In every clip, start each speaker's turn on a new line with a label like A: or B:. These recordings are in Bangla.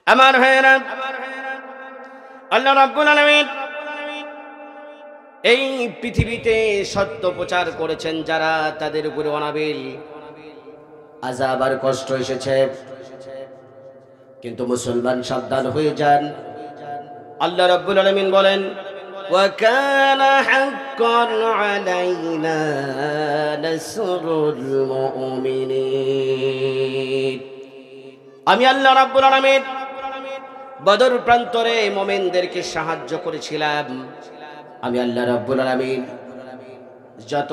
A: আমার ভাইয়েরা, আল্লাহ রাব্বুল আলামিন এই পৃথিবীতে সত্য প্রচার করেছেন যারা, তাদের উপরে অনাবিল আযাব আর কষ্ট এসেছে। কিন্তু মুসলমান সাবধান হয়ে যান। আল্লাহ রাব্বুল আলামিন বলেন, ওয়া কানা হাক্কান আলাইনা নাসরুল মুমিনিন। আমি আল্লাহ রাব্বুল আলামিন বদর প্রান্তরে মুমিনদেরকে সাহায্য করেছিলাম। আমি আল্লাহ রাব্বুল আলামিন যত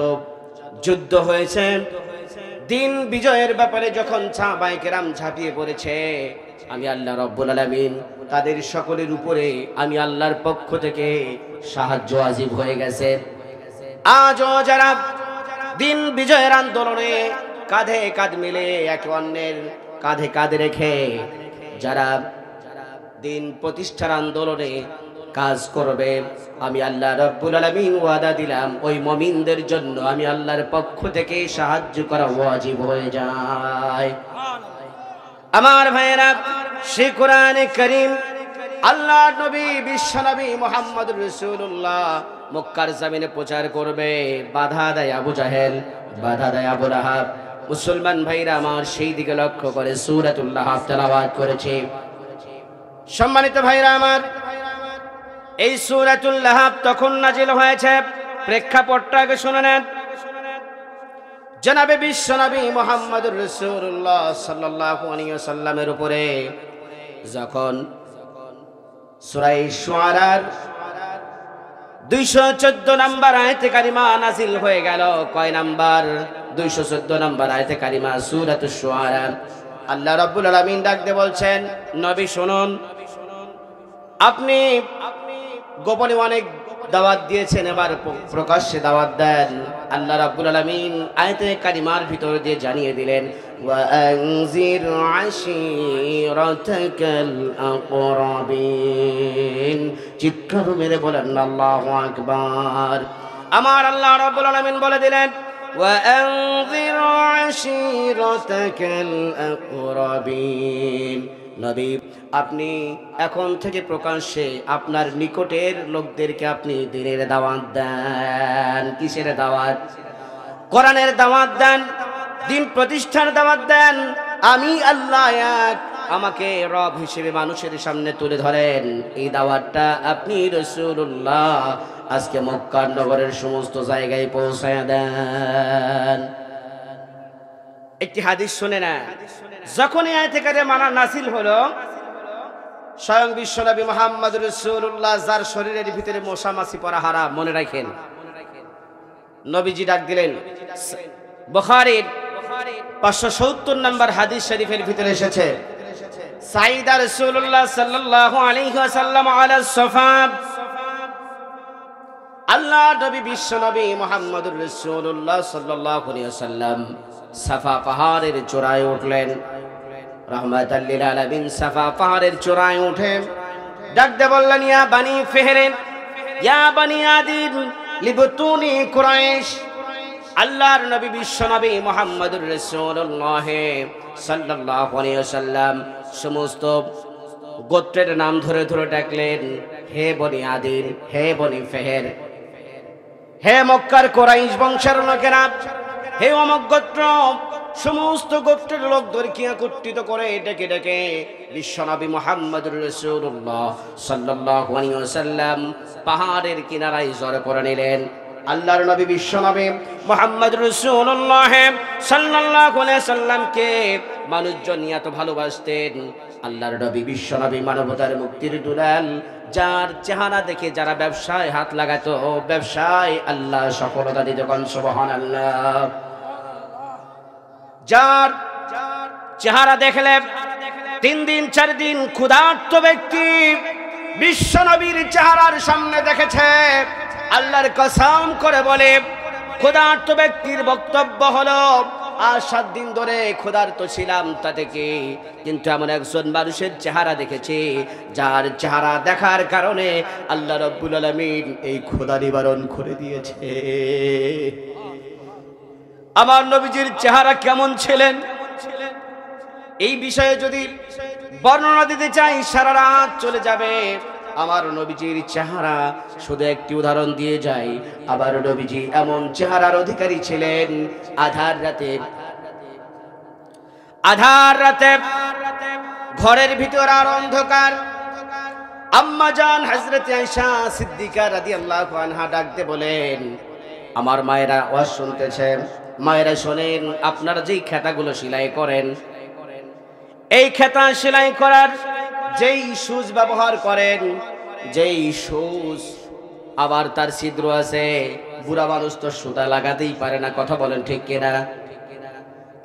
A: যুদ্ধ হয়েছে, দিন বিজয়ের ব্যাপারে যখন সাহাবায়ে কেরাম ঝাঁপিয়ে পড়েছে, আমি আল্লাহ রাব্বুল আলামিন তাদের সকলের উপরে আমি আল্লাহর পক্ষ থেকে সাহায্য আজিব হয়ে গেছে। আজও যারা দিন বিজয়ের আন্দোলনে কাঁধে কাঁধ মিলে একে অন্যের কাঁধে কাঁধ রেখে যারা দিন প্রতিষ্ঠার আন্দোলনে কাজ করবে, আমি আল্লাহ রাব্বুল আলামিন ওয়াদা দিলাম ওই মুমিনদের জন্য আমি আল্লাহর পক্ষ থেকে সাহায্য করা ওয়াজিব হয়ে যায়। আমার ভাইয়েরা, সে কোরআনে কারীম আল্লাহর নবী বিশ্ব নবী মুহাম্মদুর রাসূলুল্লাহ মক্কার জমিনে প্রচার করবে। বাধা দেয় আবু জাহেল, বাধা দেয় আবু লাহাব। মুসলমান ভাইরা আমার, সেই দিকে লক্ষ্য করে সূরাতুল লাহাব তেলাওয়াত করেছে। সম্মানিত ভাইরা আমার, এই সূরাতুল লাহাব তখন নাজিল হয়েছে, প্রেক্ষাপটটা আগে শুনে নেন। জনাবে বিশ্ব নবী মুহাম্মদুর রাসূলুল্লাহ সাল্লাল্লাহু আলাইহি ওয়াসাল্লামের উপরে যখন সূরা শুআরার 214 নম্বর আয়াতে কারিমা নাজিল হয়ে গেল। কয় নাম্বার? 214 নম্বর আয়াতে কারিমা সূরাতুশ শুআরা। আল্লাহ রাব্বুল আলামিন ডাকতে বলছেন, নবী শুনুন, আপনি গোপনে অনেক দাওয়াত দিয়েছেন, এবার প্রকাশ্যে দাওয়াত দেন। আল্লাহ রাব্বুল আলামিন আয়াতে কারিমার ভিতর দিয়ে জানিয়ে দিলেন, ওয়া আনজির আশীরাতাকাল আকরাবিন। চিৎকার মেরে বলেন আল্লাহু আকবার। আমার আল্লাহ রাব্বুল আলামিন বলে দিলেন, ওয়া আনজির আশীরাতাকাল আকরাবিন। নবী, আপনি এখন থেকে প্রকাশ্যে আপনার নিকটের লোকদেরকে আপনি দ্বীনের দাওয়াত দেন। কিসের দাওয়াত? কোরআনের দাওয়াত দেন, দিন প্রতিষ্ঠার দাওয়াত দেন। আমি আল্লাহ এক, আমাকে রব হিসেবে মানুষের সামনে তুলে ধরেন। এই দাওয়াতটা আপনি রাসূলুল্লাহ আজকে মক্কা নগরের সমস্ত জায়গায় পৌঁছায় দেন। একটি হাদিস শুনে না, যখন এই আয়াতে কারিমা নাযিল হলো, স্বয়ং বিশ্বনবী মুহাম্মদুর রাসূলুল্লাহ যার শরীরের ভিতরে মশা মাছি পড়া হারাম, মনে রাখেন, নবীজি ডাক দিলেন। বুখারীর 570 নম্বর হাদিস শরীফের ভিতরে এসেছে, সাইদা রাসূলুল্লাহ সাল্লাল্লাহু আলাইহি ওয়াসাল্লাম আলা সাফা। আল্লাহ নবী বিশ্বনবী মুহাম্মদুর রাসূলুল্লাহ সাল্লাল্লাহু আলাইহি ওয়াসাল্লাম সাফা পাহাড়ের চূড়ায় উঠলেন। রাহমাতাল লিল আলামিন সাফা পাহাড়ের চূড়ায় উঠে ডাকতে বললেন, ইয়া বানি ফিহরিন, ইয়া বানি আদিন লিবতুনি কুরাইশ। আল্লাহর নবী বিশ্বনবী মুহাম্মদুর রাসূলুল্লাহ সাল্লাল্লাহু আলাইহি ওয়াসাল্লাম সমস্ত গোত্রের নাম ধরে ধরে ডাকলেন, হে বনি আদিন, হে বনি ফিহর, হে মক্কার কুরাইশ বংশের লোকেরা, হে অমুক গোত্র। সমস্ত গোত্রের লোকদেরকে একত্রিত করে ডেকে ডেকে বিশ্বনবী মুহাম্মদুর রাসূলুল্লাহ সাল্লাল্লাহু আলাইহি ওয়াসাল্লাম পাহাড়ের কিনারায় জড়ো করে নিলেন। আল্লাহর নবী বিশ্বনবী মুহাম্মদুর রাসূলুল্লাহ সাল্লাল্লাহু আলাইহি ওয়াসাল্লামকে মানুষজন এত ভালোবাসতেন। আল্লাহর নবী বিশ্বনবী মানবতার মুক্তির দুলাল, যার চেহারা দেখে যারা ব্যবসায় হাত লাগাতো, ব্যবসায় আল্লাহ সফলতা দিত। সুবহানাল্লাহ। যার চেহারা দেখলে 3 দিন 4 দিন ক্ষুধার্ত ব্যক্তি বিশ্বনবীর চেহারার সামনে দেখেছে, আল্লাহর কসম করে বলে, ক্ষুধার্ত ব্যক্তির বক্তব্য হলো, আর 7 দিন ধরে ক্ষুধার্ত ছিলাম তাতে কি, কিন্তু এমন একজন মানুষের চেহারা দেখেছি যার চেহারা দেখার কারণে আল্লাহ রাব্বুল আলামিন এই ক্ষুধা নিবারণ করে দিয়েছে। আমার নবীজির চেহারা কেমন ছিলেন? এই বিষয়ে যদি বর্ণনা দিতে চাই সারা রাত চলে যাবে। আমার নবীজির চেহারা শুধু একটি উদাহরণ দিয়ে যাই। আবার নবীজি এমন চেহারার অধিকারী ছিলেন, আধার রাতে ঘরের ভিতর আর অন্ধকার, আম্মা জান হযরত আয়েশা সিদ্দিকা রাদিয়াল্লাহু আনহা ডাকতে বলেন, আমার মায়েরা ওয়াজ শুনতেছেন, মায়েরা শোনেন, আপনারা যেই খেতাগুলো সেলাই করেন, এই খেতা সেলাই করার যেই সুচ ব্যবহার করেন, যেই সুচ আবার তার ছিদ্র আছে, বুড়া মানুষ তো সুতা লাগাতেই পারে না, কথা বলেন ঠিক কিনা?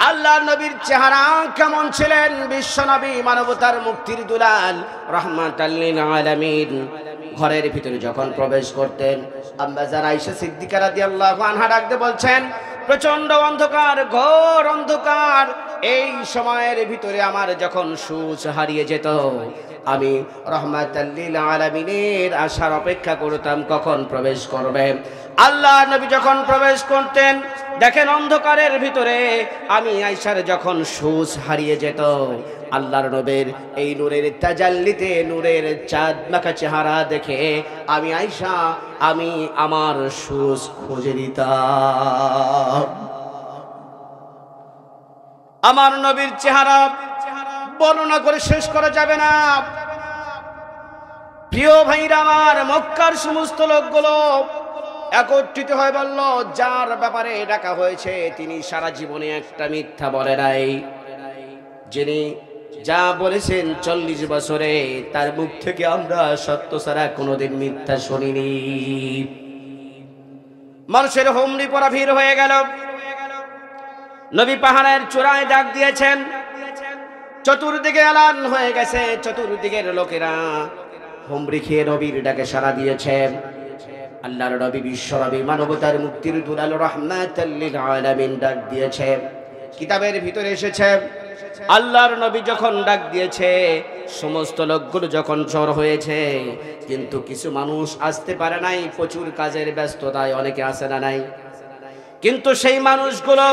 A: আল্লাহর নবীর চেহারা কেমন ছিলেন? বিশ্ব নবী, মানবতার মুক্তির দুলাল, রাহমাতাল লিল আলামিন, ঘরের ভিতরে যখন প্রবেশ করতেন, আম্মা জান আয়েশা সিদ্দিকা রাদিয়াল্লাহু আনহা ডাকতে বলছেন, প্রচন্ড অন্ধকার, ঘোর অন্ধকার, এই সময়ের ভিতরে আমার যখন সুচ হারিয়ে যেত, আমি রাহমাতাল লিল আলামিনের আসার অপেক্ষা করতাম কখন প্রবেশ করবে। আল্লাহ নবী যখন প্রবেশ করতেন, দেখেন অন্ধকারের ভিতরে আমি আয়েশার যখন সুচ হারিয়ে যেত, আল্লাহর নবীর এই নূরের তাজাল্লিতে, নূরের চাঁদ মাখা চেহারা দেখে আমি আয়েশা, আমি আমার সুচ খুঁজে নিতাম। আমার নবীর চেহারা বর্ণনা করে শেষ করা যাবে না। প্রিয় ভাইরা আমার, মক্কার সমস্ত লোকগুলো একত্রিত হয়ে বলল, যার ব্যাপারে ডাকা হয়েছে তিনি সারা জীবনে একটা মিথ্যা বলে নাই, যিনি যা বলেছেন 40 বছরে তার মুখ থেকে আমরা সত্য ছাড়া কোনোদিন মিথ্যা শুনিনি। মানুষের হুমড়ি পড়া ভিড় হয়ে গেল। নবী পাহাড়ের চূড়ায় ডাক দিয়েছেন, চতুর্দিকে এলান হয়ে গেছে, চতুর্দিকের লোকেরা হুমড়ি খেয়ে নবীর ডাকে সাড়া দিয়েছে। আল্লাহর নবী, বিশ্ব নবী, মানবতার মুক্তির দুলাল, রাহমাতাল লিল আলামিন ডাক দিয়েছে। কিতাবের ভিতরে এসেছে, আল্লাহর নবী যখন ডাক দিয়েছে, সমস্ত লোকগুলো যখন জড় হয়েছে, কিন্তু কিছু মানুষ আসতে পারে নাই, প্রচুর কাজের ব্যস্ততায় অনেকে আসে না নাই, কিন্তু সেই মানুষগুলো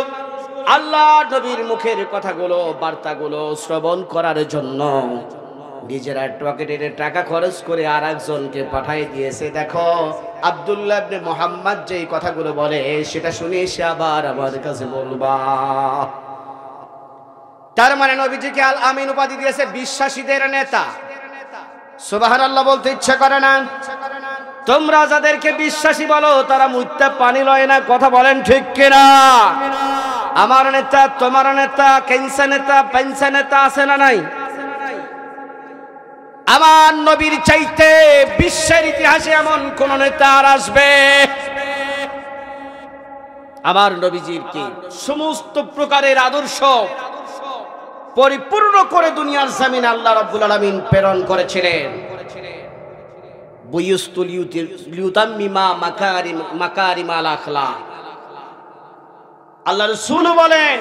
A: আল্লাহ নবীর মুখের কথাগুলো, বার্তাগুলো শ্রবণ করার জন্য নিজেরা পকেটের টাকা খরচ করে আর একজনকে পাঠিয়ে দিয়েছে। দেখো, আব্দুল্লাহ ইবনে মুহাম্মদ যেই কথাগুলো বলে সেটা শুনে সে আবার আমার কাছে বলবা। তার মানে নবীজিকে আল আমিন উপাধি দিয়েছে, বিশ্বাসীদের নেতা। সুবহানাল্লাহ বলতে ইচ্ছা করে না? তোমরা যাদেরকে বিশ্বাসী বলো তারা মুত্তা পানি লয় না, কথা বলেন ঠিক কিনা? আমার নেতা, তোমার নেতা, কেনসা নেতা, পেনসা নেতা আছে না নাই? আমার নবীর চাইতে বিশ্বের ইতিহাসে এমন কোন নেতা আর আসবে? আমার নবীজির কি সমস্ত প্রকারের আদর্শ পরিপূর্ণ করে দুনিয়ার জমিনে আল্লাহ রাব্বুল আলামিন প্রেরণ করেছিলেন। বুইস্তুল লিউতাম্মিমা মাকারিমাল আখলাক। আল্লাহ রাসূল বলেন,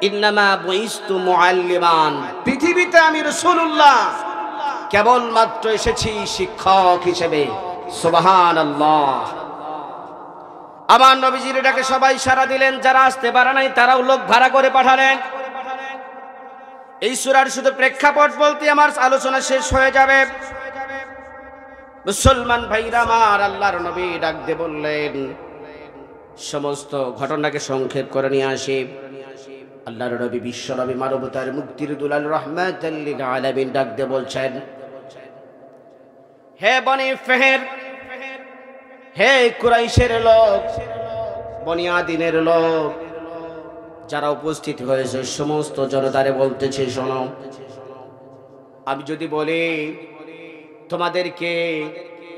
A: ইন্নামা বুইস্তু মুআল্লিমান, পৃথিবীতে আমি রাসূলুল্লাহ কেবলমাত্র এসেছি শিক্ষক হিসেবে। সুবহানাল্লাহ। আমার নবীজির ডাকে সবাই সাড়া দিলেন, যারা আসতে পারে নাই তারাও লোক ভাড়া করে পাঠালেন। এই সূরার শুধু প্রেক্ষাপট বলতে আমার আলোচনা শেষ হয়ে যাবে। মুসলমান ভাইরা আমার, আল্লাহর নবী ডাক দিয়ে বললেন, সমস্ত ঘটনাকে সংক্ষেপ করে নিয়ে আসি। আল্লাহর নবী, বিশ্ব নবী, মানবতার মুক্তির দুলাল, রাহমাতাল লিল আলামিন ডাক দিয়ে বলছেন, হে বনি ফেহের, হে কুরাইশের লোক, বনি আদিনের লোক, যারা উপস্থিত হয়েছে সমস্ত জনতারে বলতেছে, শোনো, আমি যদি বলি তোমাদেরকে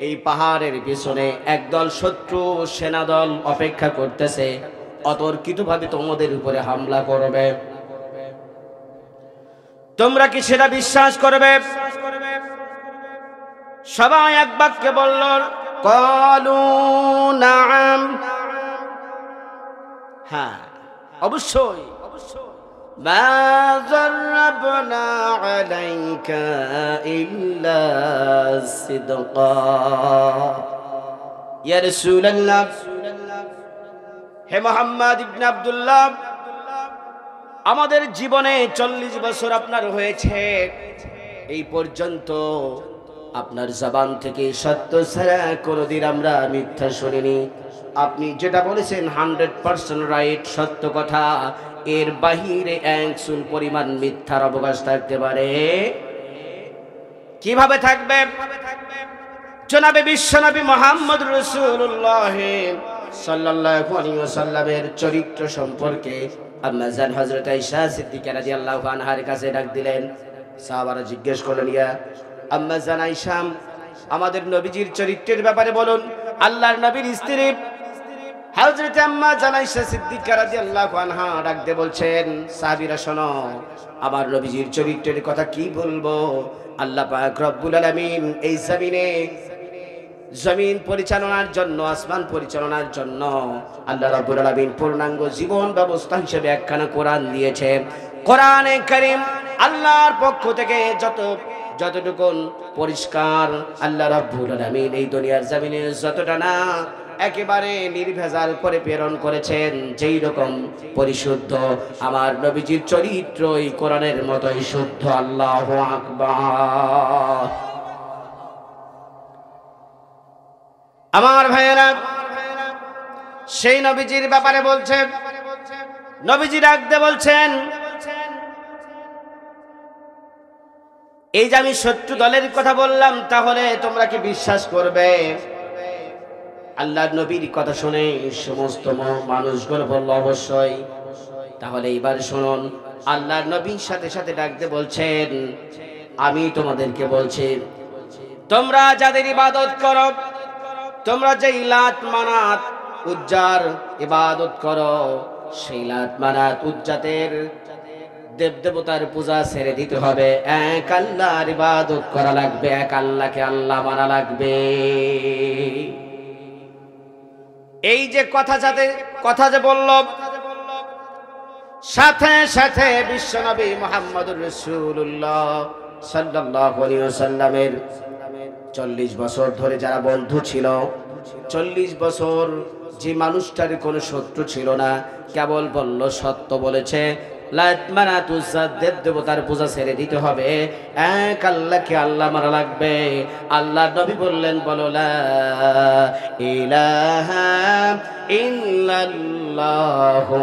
A: এই পাহাড়ের পিছনে একদল শত্রু সেনাদল অপেক্ষা করতেছে, অতর্কিতভাবে তোমাদের উপরে হামলা করবে, তোমরা কি সেটা বিশ্বাস করবে? সবাই এক বাক্যে বলল, ক্বালু নাআম, হ্যাঁ অবশ্যই। মা যাররাবনা আলাইকা ইল্লা সিদকা। ইয়া রাসূলুল্লাহ, হে মুহাম্মদ ইবনে আব্দুল্লাহ, আমাদের জীবনে 40 বছর আপনার হয়েছে, এই পর্যন্ত আপনার জবান থেকে সত্য ছাড়া কোনোদিন আমরা মিথ্যা শুনিনি। আপনি যেটা বলেছেন 100% রাইট, সত্য কথা। এর বাহিরে 1 পরিমাণ মিথ্যার অবকাশ থাকতে পারে? কিভাবে থাকবে? জনাবে বিশ্বনবী মুহাম্মদ রাসূলুল্লাহ সাল্লাল্লাহু আলাইহি ওয়াসাল্লামের চরিত্র সম্পর্কে আম্মা জান হযরত আয়েশা সিদ্দিকা রাদিয়াল্লাহু আনহার কাছে ডাক দিলেন। সাহাবারা জিজ্ঞেস করলেন, ইয়া আম্মা জান আয়েশা, আমাদের নবীজির চরিত্রের ব্যাপারে বলুন। আল্লাহর নবীর স্ত্রী হযরত আম্মা জান আয়েশা সিদ্দিকা রাদিয়াল্লাহু আনহা ডাক দিয়ে বলছেন, সাহাবীরা শোনো, আমার নবীজির চরিত্রের কথা কি বলবো। আল্লাহ পাক রব্বুল আলামিন এই জমিন পরিচালনার জন্য, আসমান পরিচালনার জন্য আল্লাহ রাব্বুল আলামিন পূর্ণাঙ্গ জীবন ব্যবস্থা হিসেবে একখানা কোরআন দিয়েছে। কোরআনে কারীম আল্লাহর পক্ষ থেকে যতটুকু পরিষ্কার আল্লাহ রাব্বুল আলামিন এই দুনিয়ার জমিনে যতটা না একেবারে নির্ভেজাল করে প্রেরণ করেছেন, যেই রকম পরিশুদ্ধ আমার নবীজির চরিত্র এই কোরআনের মতোই শুদ্ধ। আল্লাহু আকবার। আমার ভাইয়েরা, সেই নবীজির ব্যাপারে বলছে, নবীজি ডাকতে বলছেন, এই যে আমি শত্রু দলের কথা বললাম, তাহলে তোমরা কি বিশ্বাস করবে? আল্লাহর নবীর কথা শুনে সমস্ত মানুষগুলো বলল অবশ্যই। তাহলে এবার শুনুন, আল্লাহর নবীর সাথে সাথে ডাকতে বলছেন, আমি তোমাদেরকে বলছি, তোমরা যাদের ইবাদত করো, তোমরা যে লাত মানাত উজ্জার ইবাদত করো, সেই লাত মানাত উজ্জাতের দেবদেবতার পূজা ছেড়ে দিতে হবে। এক আল্লাহর ইবাদত করা লাগবে, এক আল্লাহকে আল্লাহ মানা লাগবে। এই যে কথা যে বলল, সাথে সাথে বিশ্বনবী মুহাম্মদুর রাসূলুল্লাহ সাল্লাল্লাহু আলাইহি ওয়াসাল্লামের 40 বছর ধরে যারা বন্ধু ছিল, 40 বছর যে মানুষটার কোনো শত্রু ছিল না, কেবল বলল সত্য বলেছে, লাত মানাত উজ্জা দেবতার পূজা ছেড়ে দিতে হবে, এক আল্লাহকে আল্লাহ মানা লাগবে। আল্লাহর নবী বললেন, বলো লা ইলাহা ইল্লাল্লাহু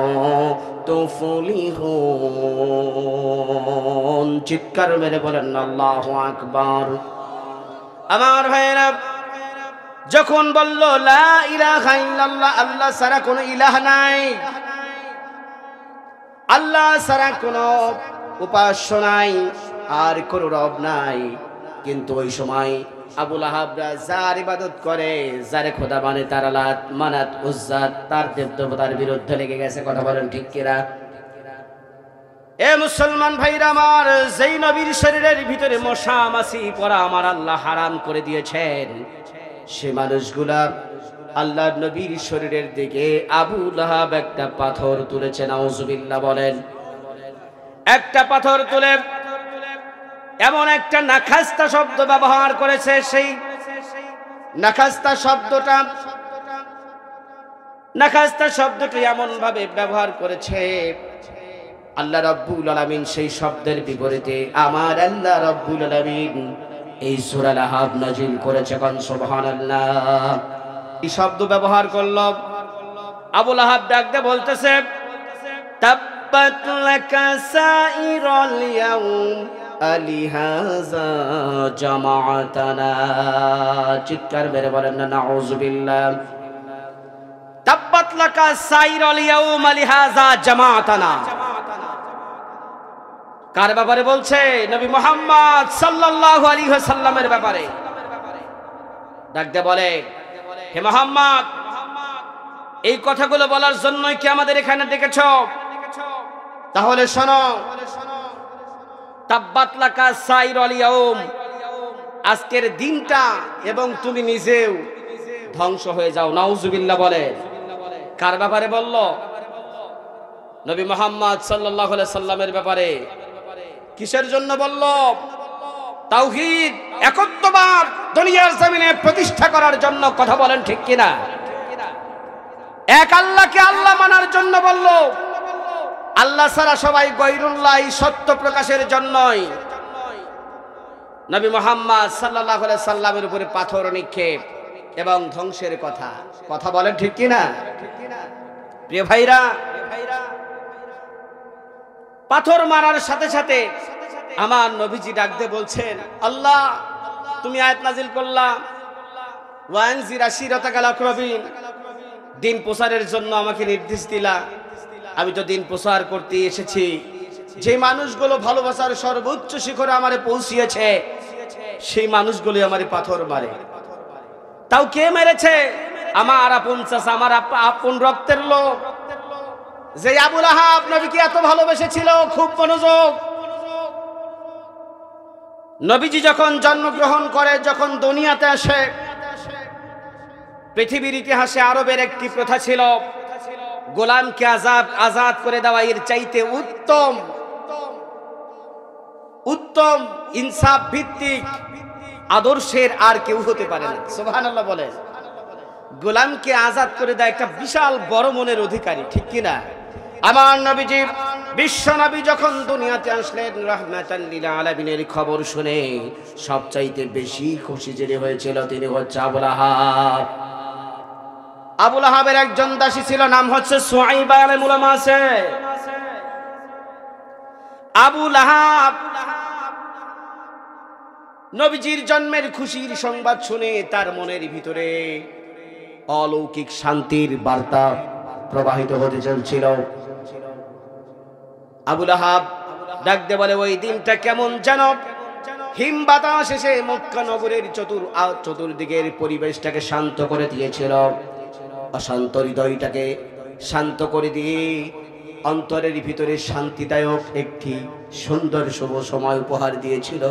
A: তুফলিহুন। চিৎকার মেরে বলেন আল্লাহু আকবার। আমার ভাইয়েরা, যখন বলল লা ইলাহা ইল্লাল্লাহ, আল্লাহ ছাড়া কোনো ইলাহ নাই, আল্লাহ ছাড়া কোনো উপাস্য নাই, আর কোনো রব নাই, কিন্তু ওই সময় আবু লাহাবরা যার ইবাদত করে, যারে খোদা মানে, তার লাত মানাত উজ্জা তার দেবদেবতার বিরুদ্ধে লেগে গেছে। কথা বলেন ঠিক কিনা? এ মুসলমান ভাইরা আমার, যেই নবীর শরীরের ভিতরে মশা মাছি পড়া আমার আল্লাহ হারাম করে দিয়েছেন, সে মানুষগুলা আল্লাহর নবীর শরীরের দিকে আবু লাহাব একটা পাথর তুলেছে। নাউজুবিল্লাহ বলেন। একটা পাথর তুলে এমন একটা নাখাস্তা শব্দ ব্যবহার করেছে, সেই নাখাস্তা শব্দটি এমন ভাবে ব্যবহার করেছে, আল্লাহ রাব্বুল আলামিন সেই শব্দের বিপরীতে আমার আল্লাহ রাব্বুল আলামিন এই সূরা লাহাব নাযিল করেছে। কোন সুবহানাল্লাহ। এই শব্দ ব্যবহার করল। আবু লাহাব ডাকতে বলতেছে, তাব্বাত লাকা সাইরাল ইয়াউম আলিহাযা জামাআতানা। চিৎকার মেরে বলেন না নাউযুবিল্লাহ। তাব্বাত লাকা সাইরাল ইয়াউম আলিহাযা জামাআতানা। কার ব্যাপারে বলছে? নবী মুহাম্মদ সাল্লাল্লাহু আলাইহি ওয়াসাল্লামের ব্যাপারে। ডাকতে বলে, হে মুহাম্মদ, এই কথাগুলো বলার জন্যই কি আমাদের এখানে ডেকেছ? তাহলে শোনো, তাব্বাত লাকা সাইরাল ইয়াউম, আজকের দিনটা এবং তুমি নিজেও ধ্বংস হয়ে যাও। নাউজুবিল্লাহ বলে। কার ব্যাপারে বলল? নবী মুহাম্মদ সাল্লাল্লাহু আলাইহি সাল্লামের ব্যাপারে। কিসের জন্য বলল? তাওহীদ, একত্ববাদ দুনিয়ার জমিনে প্রতিষ্ঠা করার জন্য। কথা বলেন ঠিক কিনা? এক আল্লাহকে আল্লাহ মানার জন্য বলল। আল্লাহ ছাড়া সবাই গৈরুল্লাহ, সত্য প্রকাশের জন্যই নবী মুহাম্মদ সাল্লাল্লাহু আলাইহি সাল্লামের উপরে পাথর নিক্ষেপ এবং ধ্বংসের কথা কথা বলেন ঠিক কি না? প্রিয় ভাইরা, পাথর মারার সাথে সাথে আমার নবীজি ডাক দিয়ে বলছেন, আল্লাহ তুমি আয়াত নাজিল করলা, ওয়ানজির আশিরাতাকাল আকরাবিন, দিন প্রচারের জন্য আমাকে নির্দেশ দিলা। আমি তো দিন প্রচার করতে এসেছি, যে মানুষগুলো ভালোবাসার সর্বোচ্চ শিখরে আমারে পৌঁছিয়েছে সেই মানুষগুলো আমারে পাথর মারে। তাও কে মেরেছে? আমার আপন চাচা, আমার আপন রক্তের লোক, যে আবু লাহাব নবীকে এত ভালোবেসেছিল। খুব মনোযোগ, নবীজি যখন জন্মগ্রহণ করে, যখন দুনিয়াতে আসে, পৃথিবীর ইতিহাসে আরবের একটি প্রথা ছিল, গোলামকে আজাদ করে দেওয়া এর চাইতে উত্তম ইনসাফ ভিত্তিক আদর্শের আর কেউ হতে পারে না। সুবহানাল্লাহ বলেন। গোলামকে আজাদ করে দেয় একটা বিশাল বড় মনের অধিকারী, ঠিক কিনা? আমার নবীজি বিশ্ব নবী যখন দুনিয়াতে আসলেন, রাহমাতাল লিল আলামিনের খবর শুনে সবচাইতে বেশি খুশি যিনি হয়েছিল তিনি হচ্ছে আবু লাহাব। আবু লাহাবের একজন দাসী ছিল, নাম হচ্ছে সুআইবা। আলাইহিল উলামা আছে। আবু লাহাব নবীজির জন্মের খুশির সংবাদ শুনে তার মনের ভিতরে অলৌকিক শান্তির বার্তা প্রবাহিত হতে চলছিল। আবু লাহাব ডাক দিয়ে বলে, ওই দিনটা কেমন যেন হিম বাতাস এসে মক্কা নগরের চতুর্দিকের পরিবেশটাকে শান্ত করে দিয়েছিল। অশান্ত হৃদয়টাকে শান্ত করে দিয়ে অন্তরের ভিতরে শান্তিদায়ক একটি সুন্দর শুভ সময় উপহার দিয়েছিল।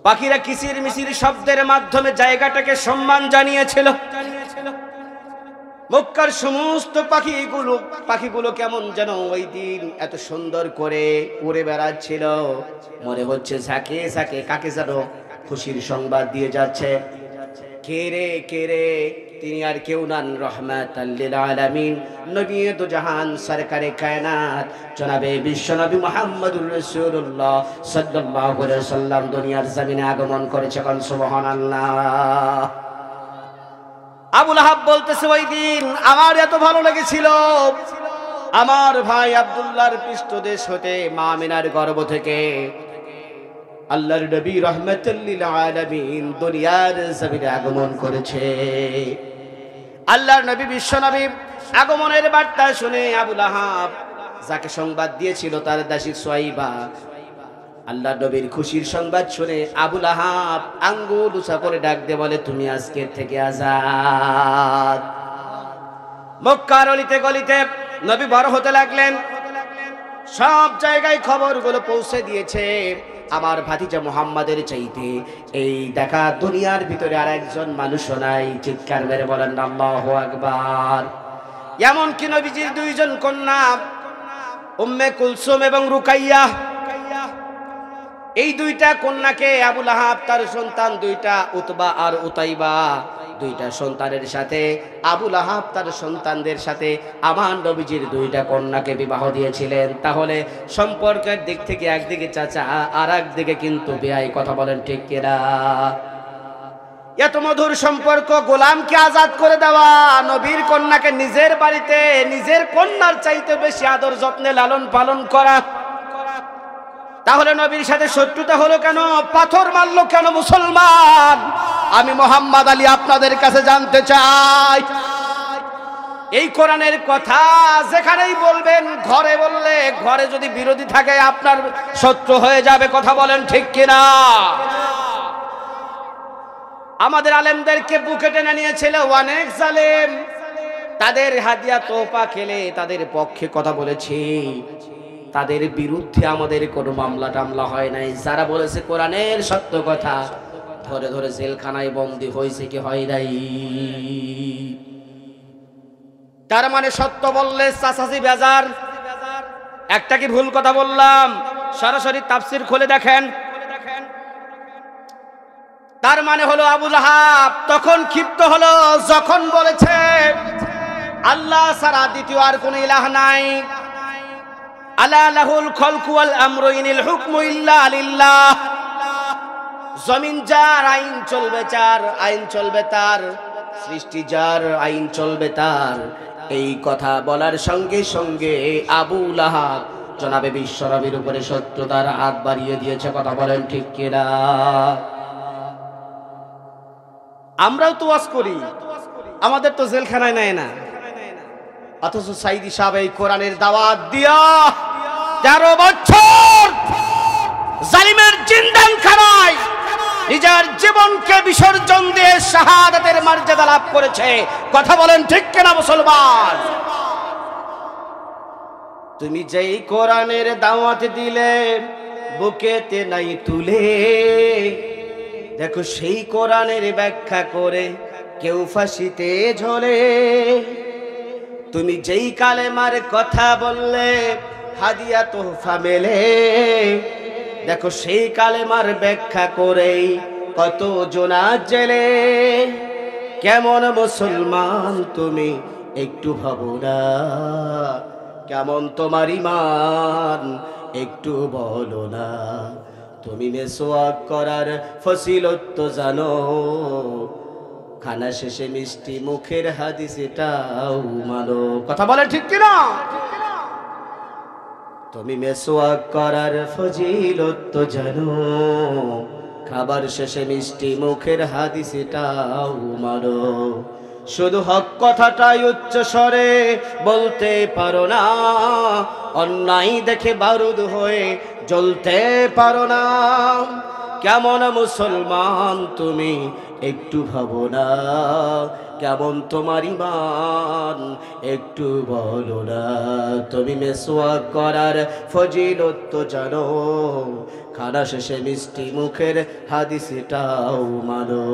A: পাখিরা কিচির মিচির শব্দের মাধ্যমে জায়গাটাকে সম্মান জানিয়েছিল। মক্কার সমস্ত পাখিগুলো কেমন যেন ওই দিন এত সুন্দর করে উড়ে বেড়াচ্ছিল। মনে হচ্ছে ঝাঁকে ঝাঁকে কাকে যেন খুশির সংবাদ দিয়ে যাচ্ছে। কে রে তিনি আর কেউ নন, রাহমাতাল লিল আলামিন, নবী দু জাহান, সরকারে কায়নাত, জনাবে বিশ্বনবী মুহাম্মদুর রাসূলুল্লাহ সাল্লাল্লাহু আলাইহি ওয়াসাল্লাম দুনিয়ার জমিনে আগমন করেছে। কোন সুবহানাল্লাহ। আবু লাহাব বলতেছে, ওই দিন আমার এত ভালো লেগেছিল, আমার ভাই আব্দুল্লাহর পৃষ্ঠদেশ হতে, মা আমিনার গর্ভ থেকে আল্লাহর নবী রাহমাতুল লিল আলামিন দুনিয়ার জমিনে আগমন করেছে। আল্লাহর নবী বিশ্বনবী আগমনের বার্তা শুনে আবু লাহাব যাকে সংবাদ দিয়েছিল তার দাসী সুয়াইবা, আল্লাহর নবীর খুশির সংবাদ শুনে আবু লাহাব আঙ্গুল উঁচা করে ডাক দিয়ে বলে, তুমি আজকে থেকে আজাদ। মক্কার অলিতে গলিতে নবী বড় হতে লাগলেন, সব জায়গায় খবরগুলো পৌঁছে দিয়েছে আমার ভাতিজা মুহাম্মাদের চাইতে এই দেখা দুনিয়ার ভিতরে আর একজন মানুষও নাই। চিৎকার মেরে বলেন আল্লাহু আকবার। এমনকি নবীজির দুইজন কন্যা উম্মে কুলসুম এবং রুকাইয়া, এই দুইটা কন্যাকে আবু লাহাব তার সন্তান দুইটা উতবা আর উতাইবা, দুইটা সন্তানের সাথে আবু লাহাব তার সন্তানদের সাথে আমার নবীজির দুইটা কন্যাকে বিবাহ দিয়েছিলেন। তাহলে সম্পর্কের দিক থেকে একদিকে চাচা আর একদিকে কিন্তু বেয়াই। কথা বলেন ঠিক কিনা? এত মধুর সম্পর্ক, গোলামকে আজাদ করে দেওয়া, নবীর কন্যাকে নিজের বাড়িতে নিজের কন্যার চাইতে বেশি আদর যত্নে লালন পালন করা। তাহলে নবীর সাথে শত্রুতা হলো কেন? পাথর মারলো কেন মুসলমান? আমি মোহাম্মদ আলী আপনাদের কাছে জানতে চাই। এই কোরআনের কথা যেখানেই বলবেন, ঘরে বললে, ঘরে যদি বিরোধী থাকে আপনার শত্রু হয়ে যাবে। কথা বলেন ঠিক কিনা? আমাদের আলেমদেরকে বুকে টেনে নিয়েছিল অনেক জালেম, তাদের হাদিয়া তোপা খেলে তাদের পক্ষে কথা বলেছি, তাদের বিরুদ্ধে আমাদের কোনো মামলা টামলা হয় নাই। যারা বলেছে কোরআনের সত্য কথা ধরে ধরে জেলখানায় বন্দী হয়েছে কি হয় নাই? তার মানে সত্য বললে চাচাচি বেজার। একটা কি ভুল কথা বললাম? সরাসরি তাফসীর খুলে দেখেন। তার মানে হলো আবু লাহাব তখন ক্ষিপ্ত হলো যখন বলেছে আল্লাহ ছাড়া দ্বিতীয় আর কোন ইলাহ নাই। আলা লাহুল খালকু ওয়াল আমরু ইনিল হুকমু ইল্লা লিল্লাহ। জমিন যার, আইন চলবে যার, আইন চলবে তার, সৃষ্টি যার, আইন চলবে তার। এই কথা বলার সঙ্গে সঙ্গে আবু লাহাব জনাবে বিশ্বনবীর উপরে শত্রুতার হাত বাড়িয়ে দিয়েছে। কথা বলেন ঠিক কিনা? আমরাও তো ওয়াজ করি, আমাদের তো জেলখানায় নেয় না, অথচ সাইদি সাহেব এই কোরআনের দাওয়াত দিয়া 13 বছর জালিমের জিন্দানখানায় নিজের জীবনকে বিসর্জন দিয়ে শাহাদাতের মর্যাদা লাভ করেছে। কথা বলেন ঠিক কিনা মুসলমান? তুমি যেই কোরআনের দাওয়াত দিলে বুকেতে নাই তুলে, দেখো সেই কোরআনের ব্যাখ্যা করে কেউ ফাঁসিতে ঝোলে। তুমি যেই কালেমার কথা বললে হাদিয়া তোহফা মেলে, দেখো সেই কালেমার ব্যাখ্যা করেই কত জনা জেলে। কেমন মুসলমান তুমি একটু ভাবো না, কেমন তোমার ঈমান একটু বলো না। তুমি মেসওয়াক করার ফজিলত তো জানো, খানা শেষে মিষ্টি মুখের হাদিস এটাও মানো। কথা বলে ঠিক কিনা? তুমি মেসওয়াক করার ফজিলত তো জানো, খাবার শেষে মিষ্টি মুখের হাদিস এটাও মানো। শুধু হক কথাটাই উচ্চ স্বরে বলতে পারো না, অন্যায় দেখে বারুদ হয়ে জ্বলতে পারো না। কেমন মুসলমান তুমি একটু ভাবো না, কেমন তোমার ঈমান একটু বলো না। তুমি মেসওয়াক করার ফজিলত তো জানো, খানা শেষে মিষ্টি মুখের হাদিস এটাও মানো।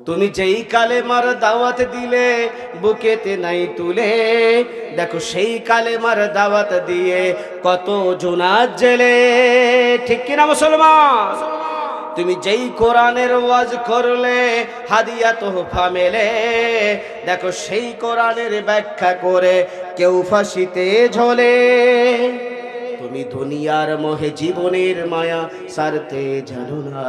A: তুমি যেই কালেমার দাওয়াত দিলে বুকেতে নাই তুলে, দেখো সেই কালেমার দাওয়াত দিয়ে কত জোনা জেলে। ঠিক কিনা মুসলমান? তুমি যেই কোরআনের ওয়াজ করলে হাদিয়া তোহফা মেলে, দেখো সেই কোরআনের ব্যাখ্যা করে কেউ ফাঁসিতে ঝোলে। তুমি দুনিয়ার মোহে জীবনের মায়া সারতে জানো না,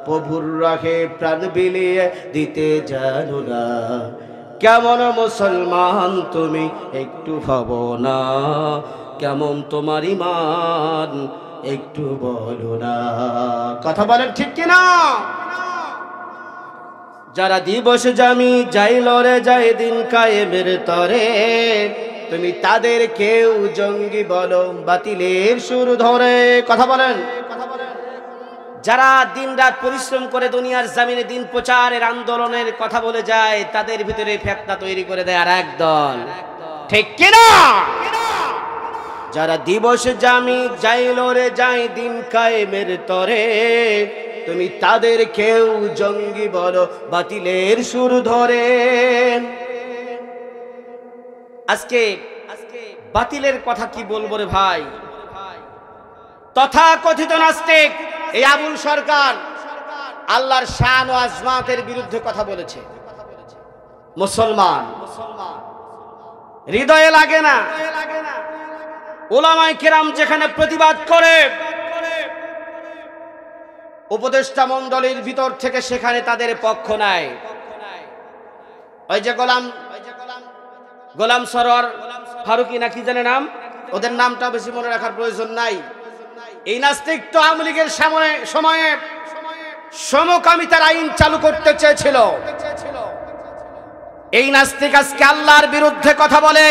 A: প্রভুর রাহে প্রাণ বিলিয়ে দিতে জানো না। কেমন মুসলমান তুমি একটু ভাবো না, কেমন তোমার ঈমান একটু বলো না। কথা বলেন ঠিক কিনা? যারা দিবস জামি যাই লড়ে যায় দিন কায়েমের তরে, তুমি তাদের কেউ জঙ্গি বলো বাতিলের সুর ধরে। কথা বলেন। যারা দিন রাত পরিশ্রম করে দুনিয়ার জমিনে দিন প্রচারের আন্দোলনের কথা বলে যায়, তাদের ভিতরে ফিতনা তৈরি করে দেয় আর এক দল। ঠিক কিনা? যারা দিবস জামি যাই লড়ে যায় দিন কায়েমের তরে, তুমি তাদের কেউ জঙ্গি বলো বাতিলের সুর ধরে। আজকে বাতিলের কথা কি বলবো রে ভাই? তথাকথিত নাস্তিক এই আবুল সরকার আল্লাহর শান ও আজমাতের বিরুদ্ধে কথা বলেছে। মুসলমান হৃদয়ে লাগে না? উলামায়ে কেরাম যেখানে প্রতিবাদ করে, উপদেষ্টা মণ্ডলীর ভিতর থেকে সেখানে তাদের পক্ষ নেয়। ওই যে গোলাম সরোয়ার ফারুকি না কি জানে নাম, ওদের নামটা বেশি মনে রাখার প্রয়োজন নাই। এই নাস্তিক তো আওয়ামী লীগের সময়ে সমকামিতার আইন চালু করতে চেয়েছিল। এই নাস্তিক আজকে আল্লাহর বিরুদ্ধে কথা বলে,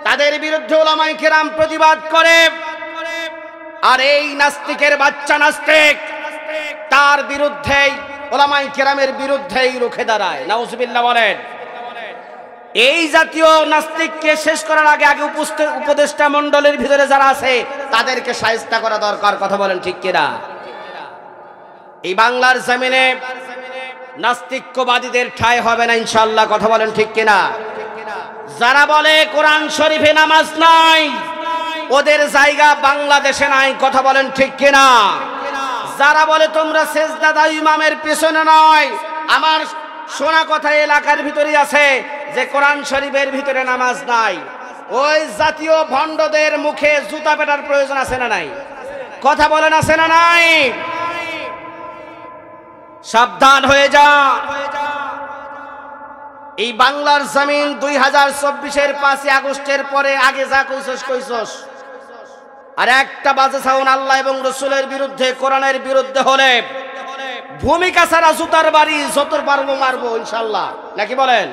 A: তাদের বিরুদ্ধে উলামায়ে কেরাম প্রতিবাদ করে। আর এই নাস্তিকের বাচ্চা নাস্তিক তার বিরুদ্ধেই উলামায়ে কেরামের বিরুদ্ধেই রুখে দাঁড়ায়। নাউজুবিল্লাহ বলেন। এই জাতীয় নাস্তিককে শেষ করার আগে উপদেষ্টা মণ্ডলের ভিতরে যারা আছে তাদেরকে শায়েস্তা করা দরকার। কথা বলেন ঠিক কিনা? এই বাংলার জমিনে নাস্তিকবাদীদের ঠাঁই হবে না ইনশাআল্লাহ। কথা বলেন ঠিক কিনা? যারা বলে কোরআন শরীফে নামাজ নাই, ওদের জায়গা বাংলাদেশে নাই। কথা বলেন ঠিক কিনা? যারা বলে তোমরা সেজদা দাও ইমামের পেছনে নয়, আমার শোনা কথা এলাকার ভিতরেই আছে যে কোরআন শরীফের ভিতরে নামাজ নাই। ওই জাতীয় ভণ্ডদের মুখে জুতা পেটার প্রয়োজন আছে না নাই? কথা বলেন আছে না নাই? সাবধান হয়ে যা। এই বাংলার জমিন 2024-এর 5 আগস্টের পরে আগে যা কইছস কইছস, আর একটা বাজে সাউন্ড আল্লাহ এবং রসুলের বিরুদ্ধে, কোরআনের বিরুদ্ধে হলে ভূমিকা ছাড়া জুতার বাড়ি যতর পারবো মারবো ইনশাল্লাহ, নাকি বলেন?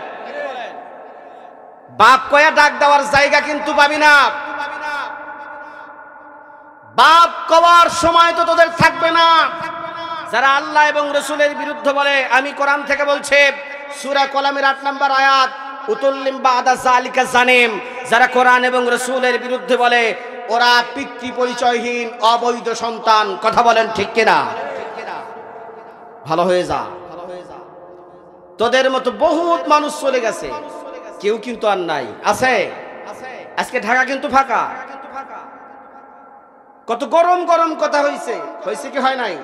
A: বাপ কয়া ডাক দেওয়ার জায়গা কিন্তু পাবি না। বাপ কওয়ার সময় তো তোদের থাকবে না। যারা আল্লাহ এবং রসুলের বিরুদ্ধে বলে, আমি কোরআন থেকে বলছি সূরা কলামের 8 নম্বর আয়াত, উতুল্লিম বাদা যালিকা জানিম, যারা কোরআন এবং রসুলের বিরুদ্ধে বলে ওরা পিতৃ পরিচয়হীন অবৈধ সন্তান। কথা বলেন ঠিক কিনা? ভালো হয়ে যা। তোদের মতো বহুত মানুষ চলে গেছে, কেউ কিন্তু আর নাই। আছে আজকে ঢাকা কিন্তু ফাঁকা। কত গরম গরম কথা হয়েছে, হয়েছে কি হয় নাই?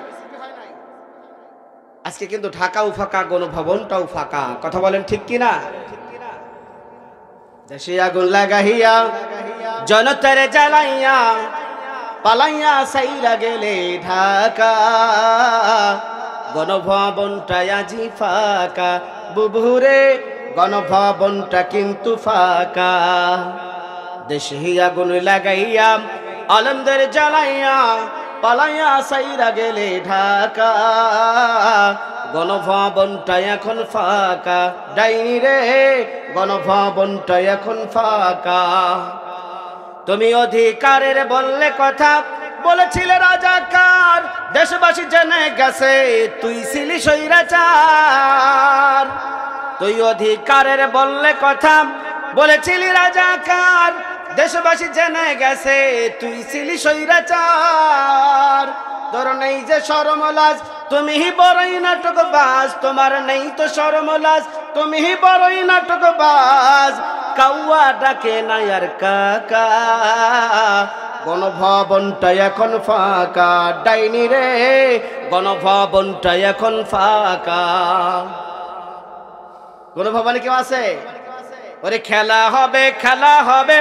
A: আজকে কিন্তু ঢাকাও ফাঁকা, গণভবনটাও ফাঁকা। কথা বলেন ঠিক কিনা? দেশে আগুন লাগাইয়া জনতারে জ্বালাইয়া পালাইয়া সাইরা গেলে ঢাকা, গণভবনটা আজি ফাঁকা। বুবুরে গণভবনটা কিন্তু ফাঁকা। দেশে আগুন লাগাইয়া আলমদের জ্বালাইয়া পালাইয়া সাইরা গেলে ঢাকা, গণভবনটা এখন ফাঁকা। ডাইনি রে গণভবনটা এখন ফাঁকা। তুমি অধিকারের বললে কথা, বলেছিলে রাজাকার, দেশবাসী জেনে গেছে তুই ছিলি স্বৈরাচার। তুই অধিকারের বললে কথা, বলেছিলি রাজাকার, দেশবাসী জেনে গেছে তুই ছিলি স্বৈরাচার। তোর নেই যে শরম লাজ, তুমি বড়ই নাটকবাজ। তোমার নেই তো শরম লাজ, তুমি বড়ই নাটকবাজ। কাউয়া ডাকে না আর কাকা, গণভবনটা এখন ফাঁকা। ডাইনি রে গণভবনটা এখন ফাঁকা। গণভবনে কেউ আছে? ওরে খেলা হবে, খেলা হবে,